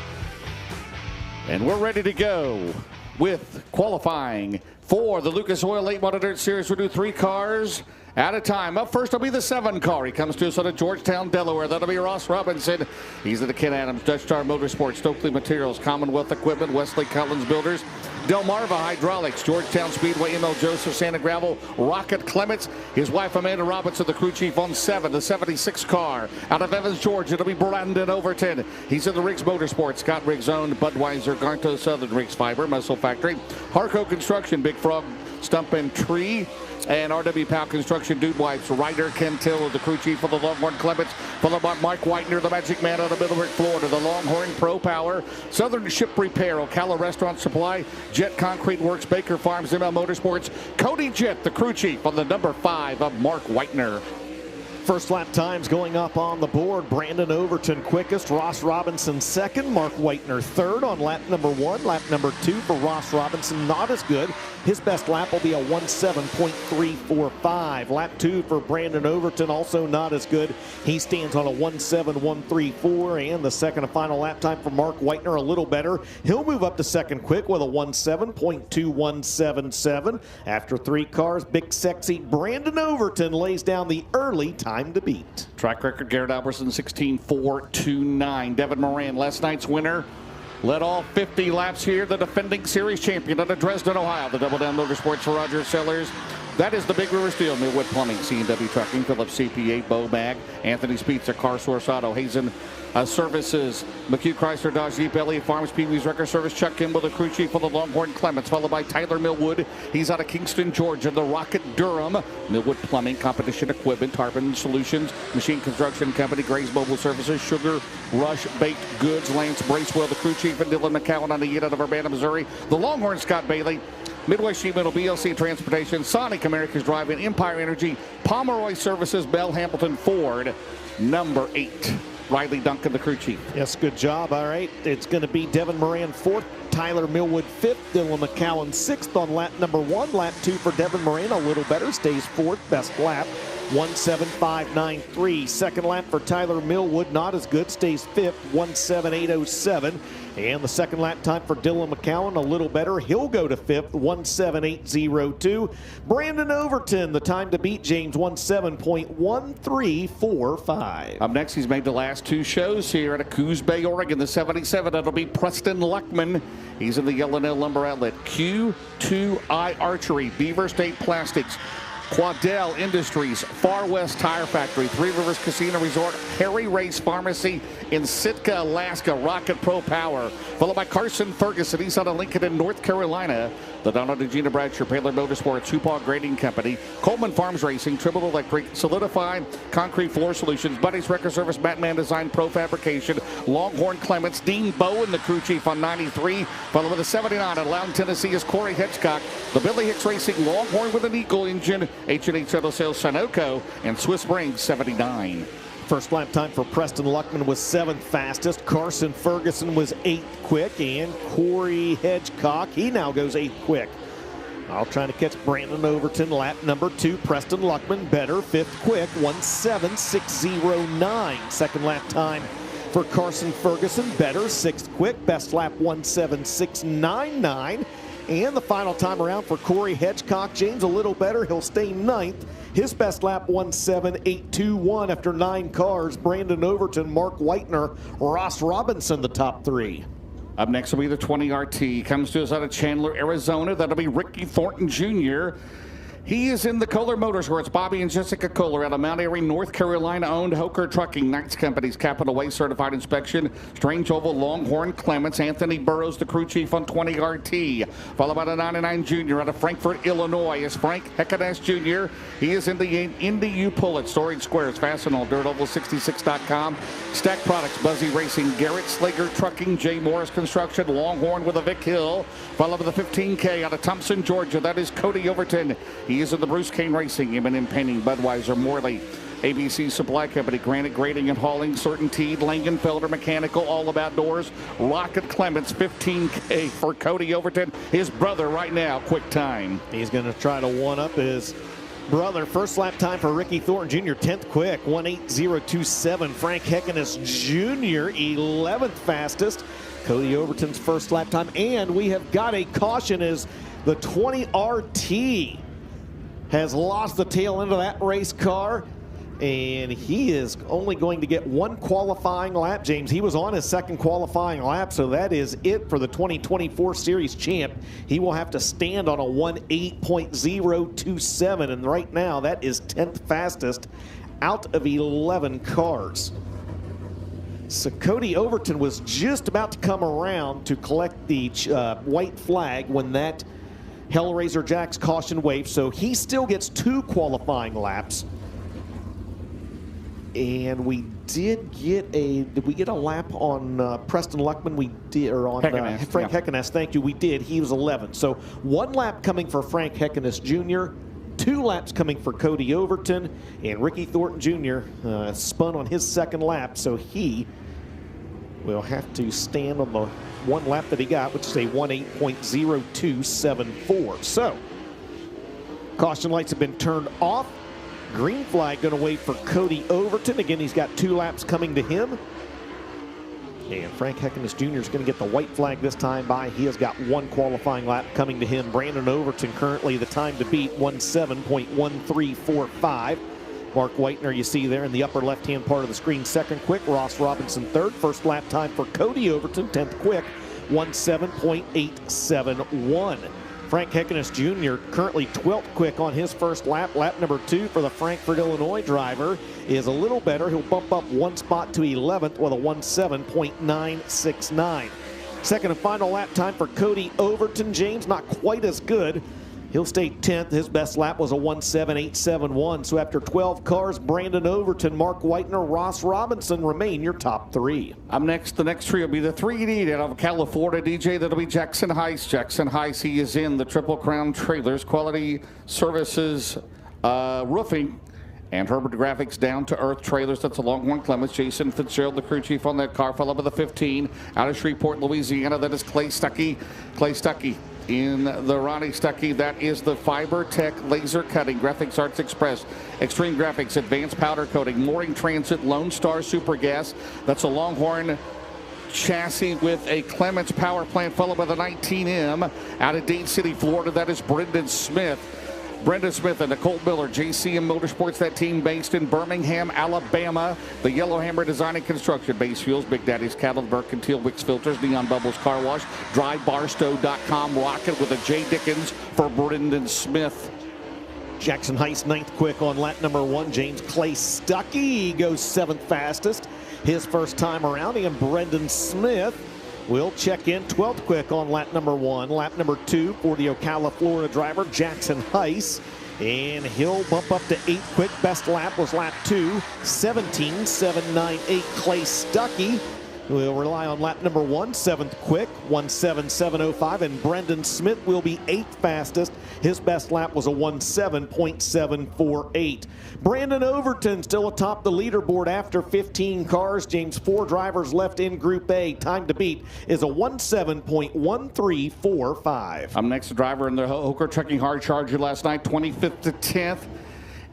And we're ready to go with qualifying for the Lucas Oil Late Model Dirt Series. We'll do 3 cars at a time. Up first will be the 7 car. He comes to us out of Georgetown, Delaware. That'll be Ross Robinson. He's at the Ken Adams, Dutch Star Motorsports, Stokely Materials, Commonwealth Equipment, Wesley Collins Builders, Delmarva Hydraulics, Georgetown Speedway, ML Joseph, Santa Gravel, Rocket Clements. His wife Amanda Robinson, the crew chief on 7, the 76 car. Out of Evans, Georgia, it'll be Brandon Overton. He's in the Riggs Motorsports, Scott Riggs owned, Budweiser, Garto Southern Riggs Fiber, Muscle Factory, Harco Construction, Big Frog Stump and Tree, and RW Powell Construction, Dude Wipes, Ryder Ken Till, the crew chief for the Longhorn Clements, followed by Mike Whitener, the Magic Man out of Middleburg, Florida, the Longhorn Pro Power, Southern Ship Repair, Ocala Restaurant Supply, Jet Concrete Works, Baker Farms, ML Motorsports, Cody Jett, the crew chief on the number 5 of Mark Whitener. First lap times going up on the board. Brandon Overton quickest, Ross Robinson second, Mark Whitener third on lap number 1. Lap number 2 for Ross Robinson, not as good. His best lap will be a 1:7.345. Lap 2 for Brandon Overton, also not as good. He stands on a 1:7.134, and the second and final lap time for Mark Whitener a little better. He'll move up to second quick with a 1:7.2177. After 3 cars, big sexy Brandon Overton lays down the early time to beat. Track record, Garrett Albertson, 16.429. Devin Moran, last night's winner, led all 50 laps here. The defending series champion out of Dresden, Ohio. The Double Down Motorsports for Roger Sellers. That is the Big River Steel, Millwood Plumbing, C&W Trucking, Phillips CPA, Bo Mag, Anthony's Pizza, Car Source Auto, Hazen Services, McHugh Chrysler, Dodge Jeep, Elliott Farms, Pee-wee's Wrecker Service, Chuck Kimball, the crew chief for the Longhorn Clements, followed by Tyler Millwood. He's out of Kingston, Georgia, the Rocket Durham, Millwood Plumbing, Competition Equipment, Tarpon Solutions, Machine Construction Company, Gray's Mobile Services, Sugar Rush Baked Goods, Lance Bracewell, the crew chief, and Dylan McCowan on the unit out of Urbana, Missouri, the Longhorn Scott Bailey, Midwest Sheet Metal, BLC Transportation, Sonic America's Drive-In, Empire Energy, Pomeroy Services, Bell Hamilton Ford, number 8. Riley Duncan, the crew chief. Yes, good job. All right, it's going to be Devin Moran 4th, Tyler Millwood 5th, Dylan McCowan 6th on lap number 1. Lap 2 for Devin Moran, a little better, stays 4th, best lap, 1:7.593. Second lap for Tyler Millwood, not as good, stays 5th, 1:7.807. And the second lap time for Dylan McCowan, a little better. He'll go to 5th, 1:7.802. Brandon Overton, the time to beat James, 1:7.1345. Up next, he's made the last 2 shows here at Coos Bay, Oregon. The 77, that'll be Preston Luckman. He's in the Yellow Nail Lumber Outlet. Q2I Archery, Beaver State Plastics, Quadell Industries, Far West Tire Factory, Three Rivers Casino Resort, Harry Race Pharmacy in Sitka, Alaska, Rocket Pro Power, followed by Carson Ferguson. He's out of Lincoln in North Carolina. The Donald and Gina Bradshaw, Paler Motorsports, Hupaw Grading Company, Coleman Farms Racing, Triple Electric, Solidify Concrete Floor Solutions, Buddy's Record Service, Batman Design Pro Fabrication, Longhorn Clements, Dean Bowen, the crew chief on 93, followed with the 79 at Loudon, Tennessee is Corey Hitchcock, the Billy Hicks Racing Longhorn with an Eagle engine, H&H Auto Sales Sunoco, and Swiss Springs 79. First lap time for Preston Luckman was 7th fastest. Carson Ferguson was 8th quick, and Corey Hedgecock, he now goes 8th quick. I'll try to catch Brandon Overton, lap number 2. Preston Luckman better, 5th quick, 1:7.609. Second lap time for Carson Ferguson, better, 6th quick, best lap 1:7.699. And the final time around for Corey Hedgecock, James a little better, he'll stay 9th. His best lap 1:7.821 after 9 cars. Brandon Overton, Mark Whitener, Ross Robinson, the top 3. Up next will be the 20 RT. Comes to us out of Chandler, Arizona. That'll be Ricky Thornton Jr. He is in the Kohler Motorsports. Bobby and Jessica Kohler out of Mount Airy, North Carolina, owned Hoker Trucking, Knights Companies, Capital Way Certified Inspection, Strange Oval, Longhorn Clements, Anthony Burrows, the crew chief on 20 RT. Followed by the 99 Junior out of Frankfort, Illinois is Frank Heckadas Jr. He is in the Indy U Pullet, Storage Squares, Fastenal, DirtOval66.com, Stack Products, Buzzy Racing, Garrett Slager Trucking, J. Morris Construction, Longhorn with a Vic Hill. Followed by the 15K out of Thompson, Georgia. That is Cody Overton. He is in the Bruce Kane Racing, M&M Painting, Budweiser, Morley, ABC Supply Company, Granite Grading and Hauling, Certainteed, Langenfelder Mechanical, All About Doors, Rocket Clements, $15K for Cody Overton, his brother right now, quick time. He's going to try to one-up his brother. First lap time for Ricky Thornton Jr., 10th quick, 1:8.027. Frank Heckenus Jr., 11th fastest. Cody Overton's first lap time. And we have got a caution as the 20RT has lost the tail end of that race car. And he is only going to get one qualifying lap, James. He was on his second qualifying lap, so that is it for the 2024 Series champ. He will have to stand on a 1:8.027, and right now that is 10th fastest out of 11 cars. So Cody Overton was just about to come around to collect the white flag when that Hellraiser Jack's caution waved, so he still gets 2 qualifying laps. And we did get did we get a lap on Preston Luckman? We did, or on Frank Heckenus, thank you, we did. He was 11. So 1 lap coming for Frank Heckenus Jr., 2 laps coming for Cody Overton, and Ricky Thornton Jr. Spun on his second lap, so he will have to stand on the 1 lap that he got, which is a 1:8.0274. So, caution lights have been turned off. Green flag going to wait for Cody Overton. Again, he's got 2 laps coming to him. And Frank Heckenus Jr. is going to get the white flag this time by. He has got 1 qualifying lap coming to him. Brandon Overton currently the time to beat, 17.1345. Mark Whitener, you see there in the upper left-hand part of the screen, second quick. Ross Robinson third. First lap time for Cody Overton, 10th quick, 17.871. Frank Heckenus Jr. currently 12th quick on his first lap. Lap number 2 for the Frankfort, Illinois driver is a little better. He'll bump up 1 spot to 11th with a 17.969. Second and final lap time for Cody Overton. James, not quite as good. He'll stay 10th. His best lap was a 17.871. So after 12 cars, Brandon Overton, Mark Whitener, Ross Robinson remain your top 3. Up next, the next tree will be the 3D out of California, DJ. That'll be Jackson Heiss. Jackson Heiss, he is in the Triple Crown Trailers, Quality Services Roofing, and Herbert Graphics Down to Earth Trailers. That's a Longhorn Clements. Jason Fitzgerald, the crew chief on that car, followed by the 15. Out of Shreveport, Louisiana, that is Clay Stuckey. Clay Stuckey. In the Ronnie Stuckey, that is the Fiber Tech Laser Cutting, Graphics Arts Express, Extreme Graphics, Advanced Powder Coating, Mooring Transit, Lone Star Super Gas. That's a Longhorn chassis with a Clements power plant, followed by the 19M. Out of Dade City, Florida, that is Brendan Smith. Brenda Smith and Nicole Miller, JCM Motorsports, that team based in Birmingham, Alabama. The Yellowhammer Design and Construction, Base Fuels, Big Daddy's Cattle, Mercantile, Wicks Filters, Neon Bubbles Car Wash, DriveBarstow.com, Rocket with a J. Dickens for Brendan Smith. Jackson Heiss 9th quick on lap number 1. James Clay Stuckey goes 7th fastest his first time around. And Brendan Smith will check in 12th quick on lap number 1. Lap number 2 for the Ocala, Florida driver, Jackson Heiss. And he'll bump up to 8th quick. Best lap was lap 2, 17.798. Clay Stuckey will rely on lap number 1, 7th quick, 17.705. And Brendan Smith will be 8th fastest. His best lap was a 17.748. Brandon Overton still atop the leaderboard after 15 cars. James, 4 drivers left in Group A. Time to beat is a 17.1345. I'm next driver in the Hooker Trucking Hard Charger last night, 25th to 10th.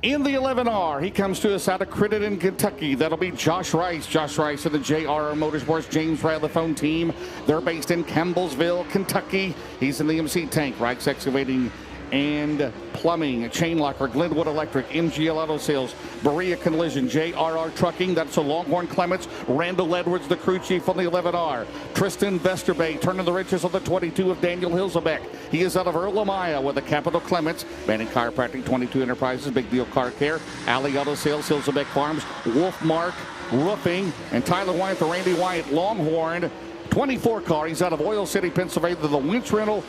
In the 11R, he comes to us out of Crittenden, Kentucky. That'll be Josh Rice. Josh Rice of the JRR Motorsports James Rather team. They're based in Campbellsville, Kentucky. He's in the MC Tank, Rice Excavating and Plumbing, Chain Locker, Glenwood Electric, MGL Auto Sales, Berea Collision, JRR Trucking. That's a Longhorn Clements. Randall Edwards, the crew chief on the 11R. Tristan Vesterbay, turning the riches on the 22 of Daniel Hilzebeck. He is out of Erlenmeyer with a Capital Clements. Manning Chiropractic, 22 Enterprises, Big Deal Car Care, Alley Auto Sales, Hilzebeck Farms, Wolfmark Roofing, and Tyler Wyatt, the Randy Wyatt Longhorn. 24 car. He's out of Oil City, Pennsylvania. The winch rental,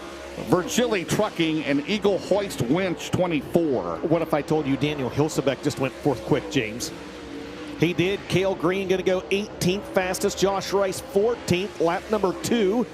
Virgili Trucking, and Eagle Hoist Winch, 24. What if I told you Daniel Hilsebeck just went 4th quick, James? He did. Cale Green going to go 18th fastest. Josh Rice 14th. Lap number 2.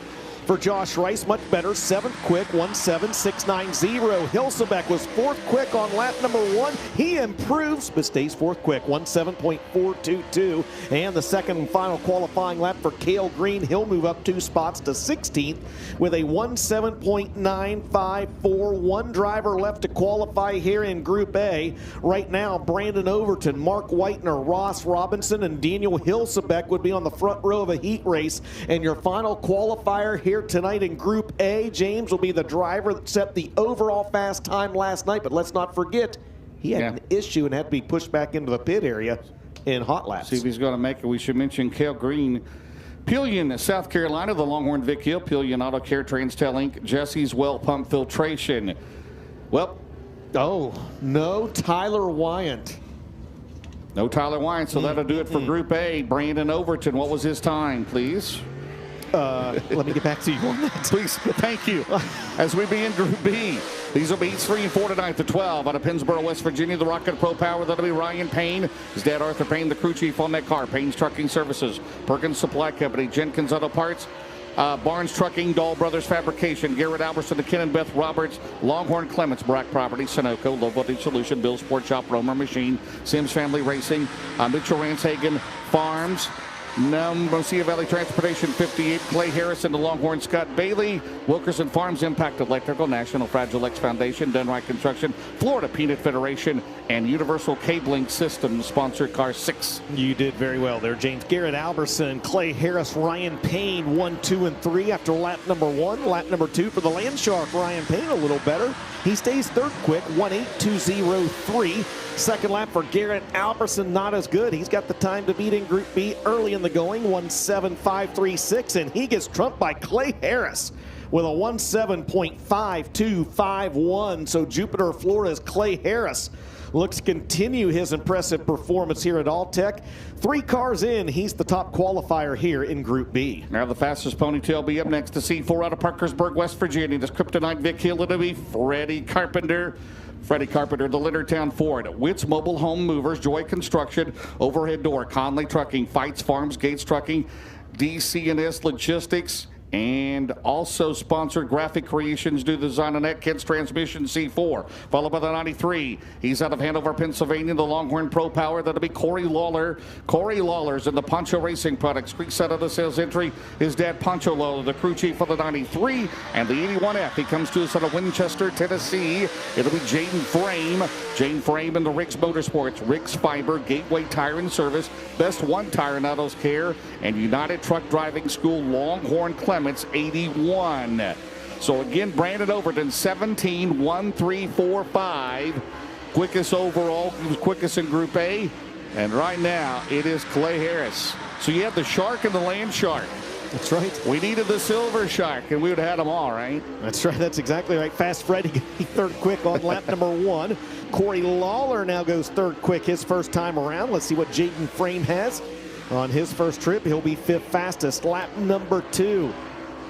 For Josh Rice, much better, 7th quick, 1.7690. Hilsebeck was 4th quick on lap number 1. He improves, but stays 4th quick, 1.7.422. And the second and final qualifying lap for Cale Green. He'll move up 2 spots to 16th with a 1.7.954. One driver left to qualify here in Group A. Right now, Brandon Overton, Mark Whitener, Ross Robinson, and Daniel Hilsebeck would be on the front row of a heat race. And your final qualifier here tonight in Group A, James, will be the driver that set the overall fast time last night. But let's not forget, he had an issue and had to be pushed back into the pit area in hot laps. See if he's going to make it. We should mention Cale Green, Pillion, South Carolina, the Longhorn Vic Hill, Pillion Auto Care, Transtel Inc., Jesse's Well Pump Filtration. Well, no Tyler Wyant. No Tyler Wyant, so that'll do it for Group A. Brandon Overton, what was his time, please? Let me get back to you on that. Please, thank you. As we begin Group B, these will be heats 3 and 4 tonight to 12 out of Pennsboro, West Virginia. The Rocket Pro Power, that'll be Ryan Payne. His dad, Arthur Payne, the crew chief on that car. Payne's Trucking Services, Perkins Supply Company, Jenkins Auto Parts, Barnes Trucking, Dahl Brothers Fabrication, Garrett Albertson, the Ken and Beth Roberts, Longhorn Clements, Brack Property, Sunoco, Low Voltage Solution, Bill Sport Shop, Romer Machine, Sims Family Racing, Mitchell Ranshagen Farms, Mosia Valley Transportation 58, Clay Harrison, the Longhorn, Scott Bailey, Wilkerson Farms, Impact Electrical, National Fragile X Foundation, Dunright Construction, Florida Peanut Federation, and Universal Cabling Systems sponsor car 6. You did very well there, James. Garrett Albertson, Clay Harris, Ryan Payne, 1, 2, and 3 after lap number 1. Lap number 2 for the Landshark, Ryan Payne a little better. He stays 3rd quick, 1.8203. Second lap for Garrett Albertson, not as good. He's got the time to beat in Group B early in the going, 1.7536, and he gets trumped by Clay Harris with a 1.7.5251. So Jupiter, Florida's Clay Harris looks to continue his impressive performance here at Alltech. 3 cars in, he's the top qualifier here in Group B. Now the fastest ponytail will be up next to C4 out of Parkersburg, West Virginia. This Kryptonite Vic Hill, it'll be Freddie Carpenter, the Leonardtown Ford, Witt's Mobile Home Movers, Joy Construction, Overhead Door, Conley Trucking, Fights Farms, Gates Trucking, DCNS Logistics, and also sponsored Graphic Creations, Do the Design on that, Kids Transmission C4, followed by the 93. He's out of Hanover, Pennsylvania, the Longhorn Pro Power. That'll be Corey Lawler. Corey Lawler's in the Poncho Racing Products. Creekside of the sales entry. His dad, Poncho Lawler, the crew chief of the 93. And the 81F, he comes to us out of Winchester, Tennessee. It'll be Jaden Frame. Jaden Frame in the Rick's Motorsports, Rick's Fiber, Gateway Tire and Service, Best One Tire and Autos Care, and United Truck Driving School, Longhorn Clements, 81. So again, Brandon Overton, 17.1345. Quickest overall, he was quickest in Group A. And right now, it is Clay Harris. So you have the Shark and the Land Shark. That's right. We needed the Silver Shark, and we would have had them all, right? That's right. That's exactly right. Fast Freddy, 3rd quick on lap number 1. Corey Lawler now goes 3rd quick his first time around. Let's see what Jaden Frame has on his first trip. He'll be 5th fastest. Lap number 2.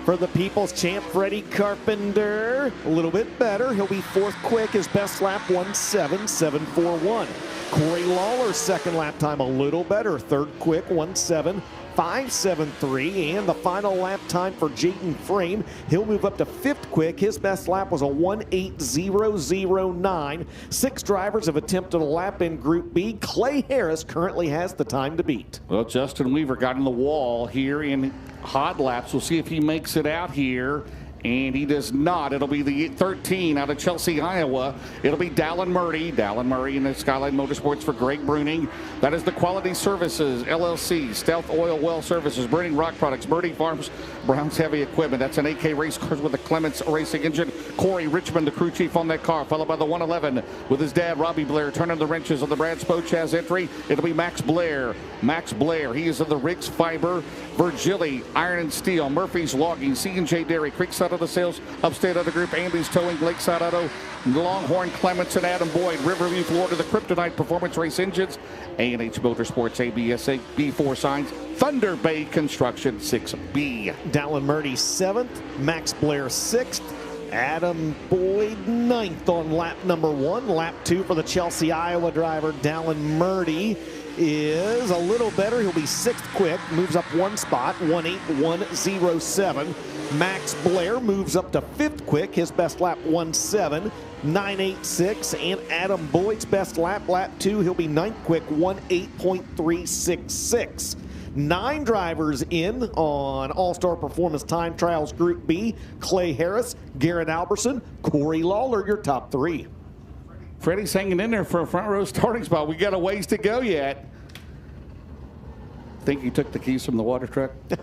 For the People's Champ, Freddie Carpenter, a little bit better. He'll be 4th quick. His best lap, 1.7741. Corey Lawler's second lap time, a little better. 3rd quick, 1.7573. And the final lap time for Jayden Frame, he'll move up to 5th quick. His best lap was a 1.8009. 6 drivers have attempted a lap in Group B. Clay Harris currently has the time to beat. Well, Justin Weaver got in the wall here in hot laps. We'll see if he makes it out here. And he does not. It'll be the 13 out of Chelsea, Iowa. It'll be Dallin Murray. Dallin Murray in the Skyline Motorsports for Greg Bruning. That is the Quality Services, LLC, Stealth Oil Well Services, Burning Rock Products, Birdie Farms, Brown's Heavy Equipment. That's an AK race cars with a Clements Racing engine. Corey Richmond, the crew chief on that car, followed by the 111 with his dad, Robbie Blair, turning the wrenches on the Brad Spochaz entry. It'll be Max Blair. Max Blair, he is of the Riggs Fiber, Virgili, Iron and Steel, Murphy's Logging, C&J Dairy, Creekside of the Sales, Upstate Auto Group, Andy's Towing, Lakeside Auto, Longhorn, Clements, and Adam Boyd, Riverview, Florida, the Kryptonite Performance Race Engines, A&H Motorsports, ABSA, B4 Signs, Thunder Bay Construction, 6B. Dallin Murray 7th, Max Blair 6th, Adam Boyd 9th on lap number 1. Lap 2 for the Chelsea, Iowa driver, Dallin Murray is a little better. He'll be 6th quick, moves up 1 spot, 1.8107. Max Blair moves up to 5th quick. His best lap 1:7.986. And Adam Boyd's best lap 2. He'll be 9th quick, 1:8.366. 9 drivers in on All-Star Performance Time Trials Group B. Clay Harris, Garrett Alberson, Corey Lawler, your top 3. Freddie's hanging in there for a front row starting spot. We got a ways to go yet. Think you took the keys from the water truck? I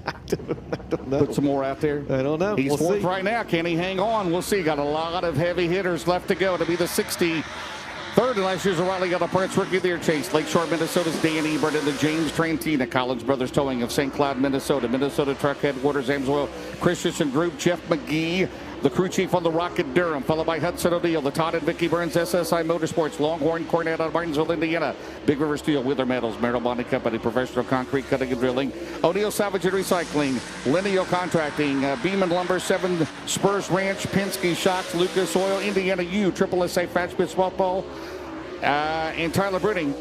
don't know. Put some more out there? I don't know. He's We'll fourth see. right now. Can he hang on? We'll see. Got a lot of heavy hitters left to go to be the 63rd in last year's O'Reilly Auto Parts Rookie of the Year chase. Lakeshore, Minnesota's Dan Ebert and the James Trantina. Collins Brothers Towing of St. Cloud, Minnesota. Minnesota Truck Headquarters, Amsoil Christensen Group, Jeff McGee. The crew chief on the Rocket Durham, followed by Hudson O'Neill, the Todd and Vicky Burns, SSI Motorsports, Longhorn Cornet out of Martinsville, Indiana, Big River Steel, Wither Metals, Merrill Bonding Company, Professional Concrete Cutting and Drilling, O'Neill Salvage and Recycling, Lineal Contracting, Beeman Lumber, 7 Spurs Ranch, Penske Shocks, Lucas Oil, Indiana U, Triple SA Fatspit Softball, and Tyler Bruning.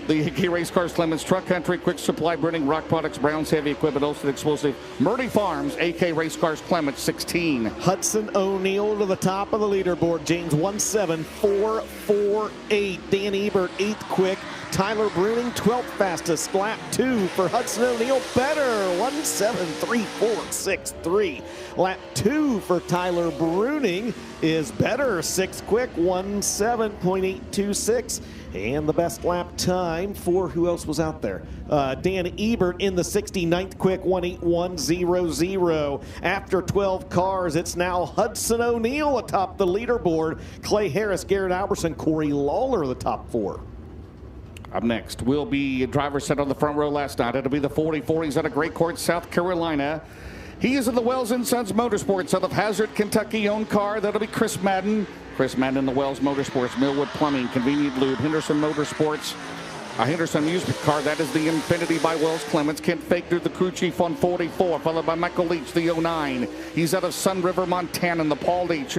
The Hickey Race Cars, Clemens Truck Country, Quick Supply, Bruning, Rock Products, Browns Heavy Equipment, Olsen Explosive, Murray Farms, AK Race Cars, Clemens, 16. Hudson O'Neill to the top of the leaderboard. James 1:7.448. Dan Ebert 8th quick. Tyler Bruning 12th fastest. Lap 2 for Hudson O'Neill. Better 1:7.3463. Lap 2 for Tyler Bruning is better 6th quick 1:7.826. And the best lap time for who else was out there? Dan Ebert in the 69th quick, 1:8.100. After 12 cars, it's now Hudson O'Neill atop the leaderboard. Clay Harris, Garrett Alberson, Corey Lawler, the top 4. Up next will be a driver set on the front row last night. It'll be the 44. He's out of Great Court, South Carolina. He is in the Wells & Sons Motorsports out of Hazard, Kentucky, owned car. That'll be Chris Madden. Chris Madden in the Wells Motorsports, Millwood Plumbing, Convenient Lube, Henderson Motorsports, a Henderson amusement car. That is the Infinity by Wells Clements. Kent Faker, the crew chief on 44, followed by Michael Leach, the 09. He's out of Sun River, Montana, in the Paul Leach.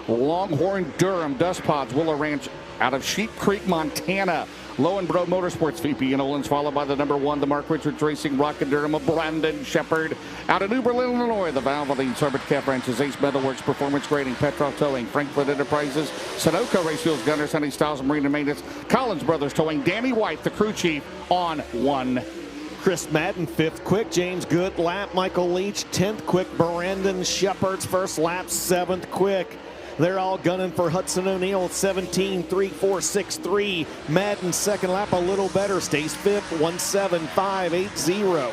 Longhorn Durham, Dust Pods, Willow Ranch, out of Sheep Creek, Montana. Lowenbro Motorsports, VP and Olins, followed by the number 1, the Mark Richards Racing, Rocket Durham, of Brandon Shepard. Out of New Berlin, Illinois, the Valvoline, Sorbet Cap Ranches, Ace Metalworks, Performance Grading, Petrov Towing, Frankfurt Enterprises, Sunoco Race Fuels, Gunners, Honey Styles, Marine and Maintenance, Collins Brothers Towing, Danny White, the crew chief, on 1. Chris Madden, 5th quick. James Good lap. Michael Leach, 10th quick. Brandon Shepard's first lap, 7th quick. They're all gunning for Hudson O'Neill, 17.3463. Madden, second lap, a little better. Stays 5th, 1:7.580.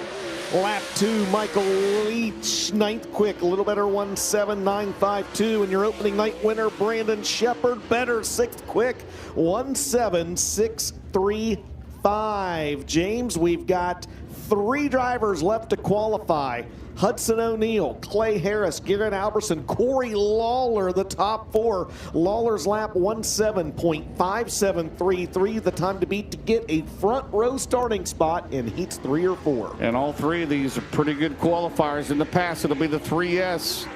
Lap 2, Michael Leach, 9th quick, a little better, 1:7.952. And your opening night winner, Brandon Shepard, better, 6th quick, 1:7.635. James, we've got 3 drivers left to qualify. Hudson O'Neill, Clay Harris, Garrett Alberson, Corey Lawler, the top 4. Lawler's lap 1:7.5733, the time to beat to get a front row starting spot in heats 3 or 4. And all 3 of these are pretty good qualifiers in the past. It'll be the 3S.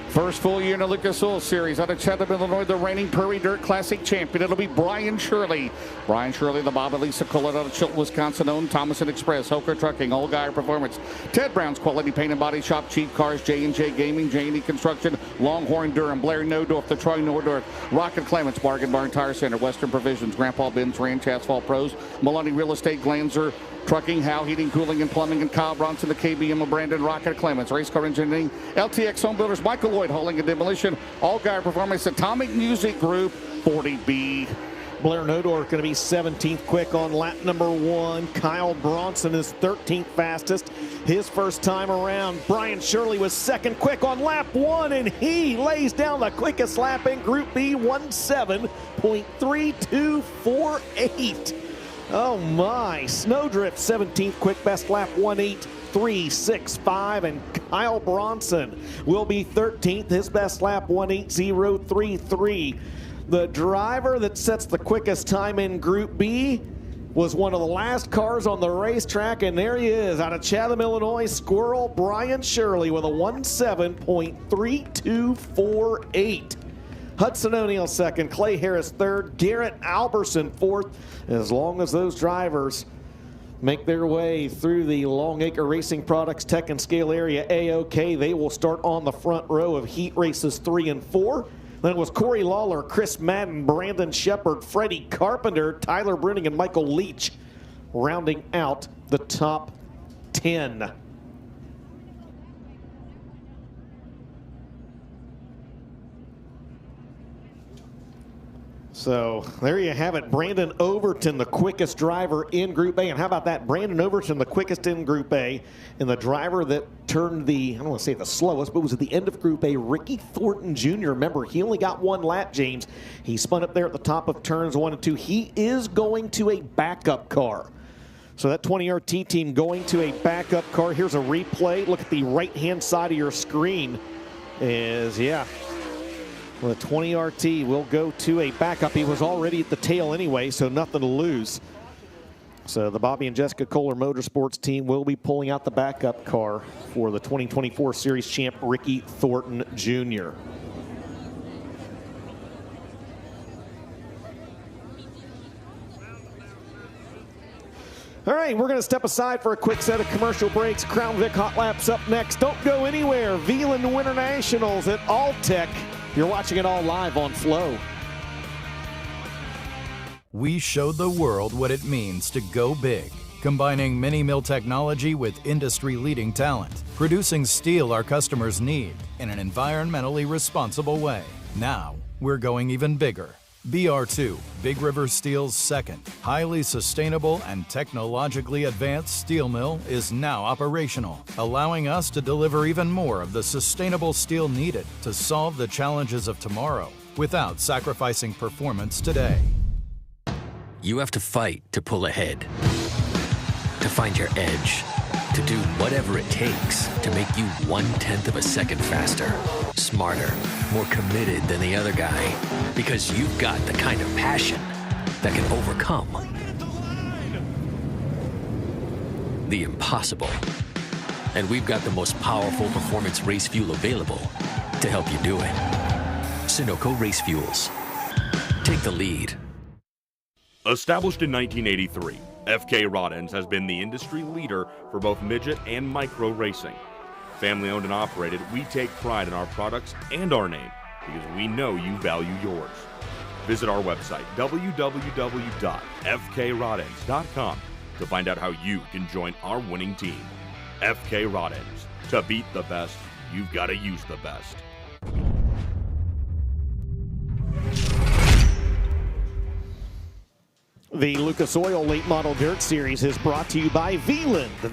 First full year in the Lucas Oil Series out of Chatham, Illinois, the reigning Prairie Dirt Classic champion. It'll be Brian Shirley. Brian Shirley, the Bob and Lisa Collette out of Chilton, Wisconsin, owned Thomason Express, Hoker Trucking, All Guy Performance, Ted Brown's Quality Paint and Body Shop, Cheap Cars, J&J Gaming, J&E Construction, Longhorn Durham, Blair Nodorf, the Troy Nordorf, Rocket Clements, Bargain Barn Tire Center, Western Provisions, Grandpa Ben's Ranch Asphalt Pros, Maloney Real Estate, Glanzer Trucking, Howe Heating, Cooling and Plumbing, and Kyle Bronson, the KBM of Brandon, Rocket Clements, Race Car Engineering, LTX Home Builders, Michael Lloyd, Hauling and Demolition, All Guy Performance, Atomic Music Group, 40B. Blair Nodorf going to be 17th quick on lap number 1. Kyle Bronson is 13th fastest. His first time around. Brian Shirley was 2nd quick on lap 1, and he lays down the quickest lap in Group B, 1:7.3248. Oh my. Snowdrift 17th quick, best lap 1:8.365, and Kyle Bronson will be 13th, his best lap 1:8.033. The driver that sets the quickest time in Group B was one of the last cars on the racetrack, and there he is out of Chatham, Illinois, Squirrel Brian Shirley with a 1:7.3248. Hudson O'Neill 2nd, Clay Harris 3rd, Garrett Alberson 4th. As long as those drivers make their way through the Longacre Racing Products Tech and Scale area A-OK. They will start on the front row of heat races 3 and 4. Then it was Corey Lawler, Chris Madden, Brandon Shepard, Freddie Carpenter, Tyler Bruning, and Michael Leach rounding out the top 10. So there you have it. Brandon Overton, the quickest driver in Group A. And how about that? Brandon Overton, the quickest in Group A. And the driver that turned the, I don't want to say the slowest, but was at the end of Group A, Ricky Thornton Jr. Remember, he only got one lap, James. He spun up there at the top of turns 1 and 2. He is going to a backup car. So that 20RT team going to a backup car. Here's a replay. Look at the right-hand side of your screen. Well, the 20RT will go to a backup. He was already at the tail anyway, so nothing to lose. So the Bobby and Jessica Kohler Motorsports team will be pulling out the backup car for the 2024 Series champ, Ricky Thornton Jr. All right, we're going to step aside for a quick set of commercial breaks. Crown Vic Hot Laps up next. Don't go anywhere. Veland Winter Nationals at Alltech. You're watching it all live on Flow. We showed the world what it means to go big, combining mini-mill technology with industry-leading talent, producing steel our customers need in an environmentally responsible way. Now, we're going even bigger. BR2, Big River Steel's second, highly sustainable and technologically advanced steel mill is now operational, allowing us to deliver even more of the sustainable steel needed to solve the challenges of tomorrow without sacrificing performance today. You have to fight to pull ahead, to find your edge, to do whatever it takes to make you 1/10 of a second faster, smarter, more committed than the other guy, because you've got the kind of passion that can overcome the impossible. And we've got the most powerful performance race fuel available to help you do it. Sunoco Race Fuels. Take the lead. Established in 1983, FK Rod Ends has been the industry leader for both midget and micro racing. Family owned and operated, we take pride in our products and our name because we know you value yours. Visit our website, www.fkrodends.com, to find out how you can join our winning team. FK Rod Ends. To beat the best, you've got to use the best. The Lucas Oil Late Model Dirt Series is brought to you by Veland.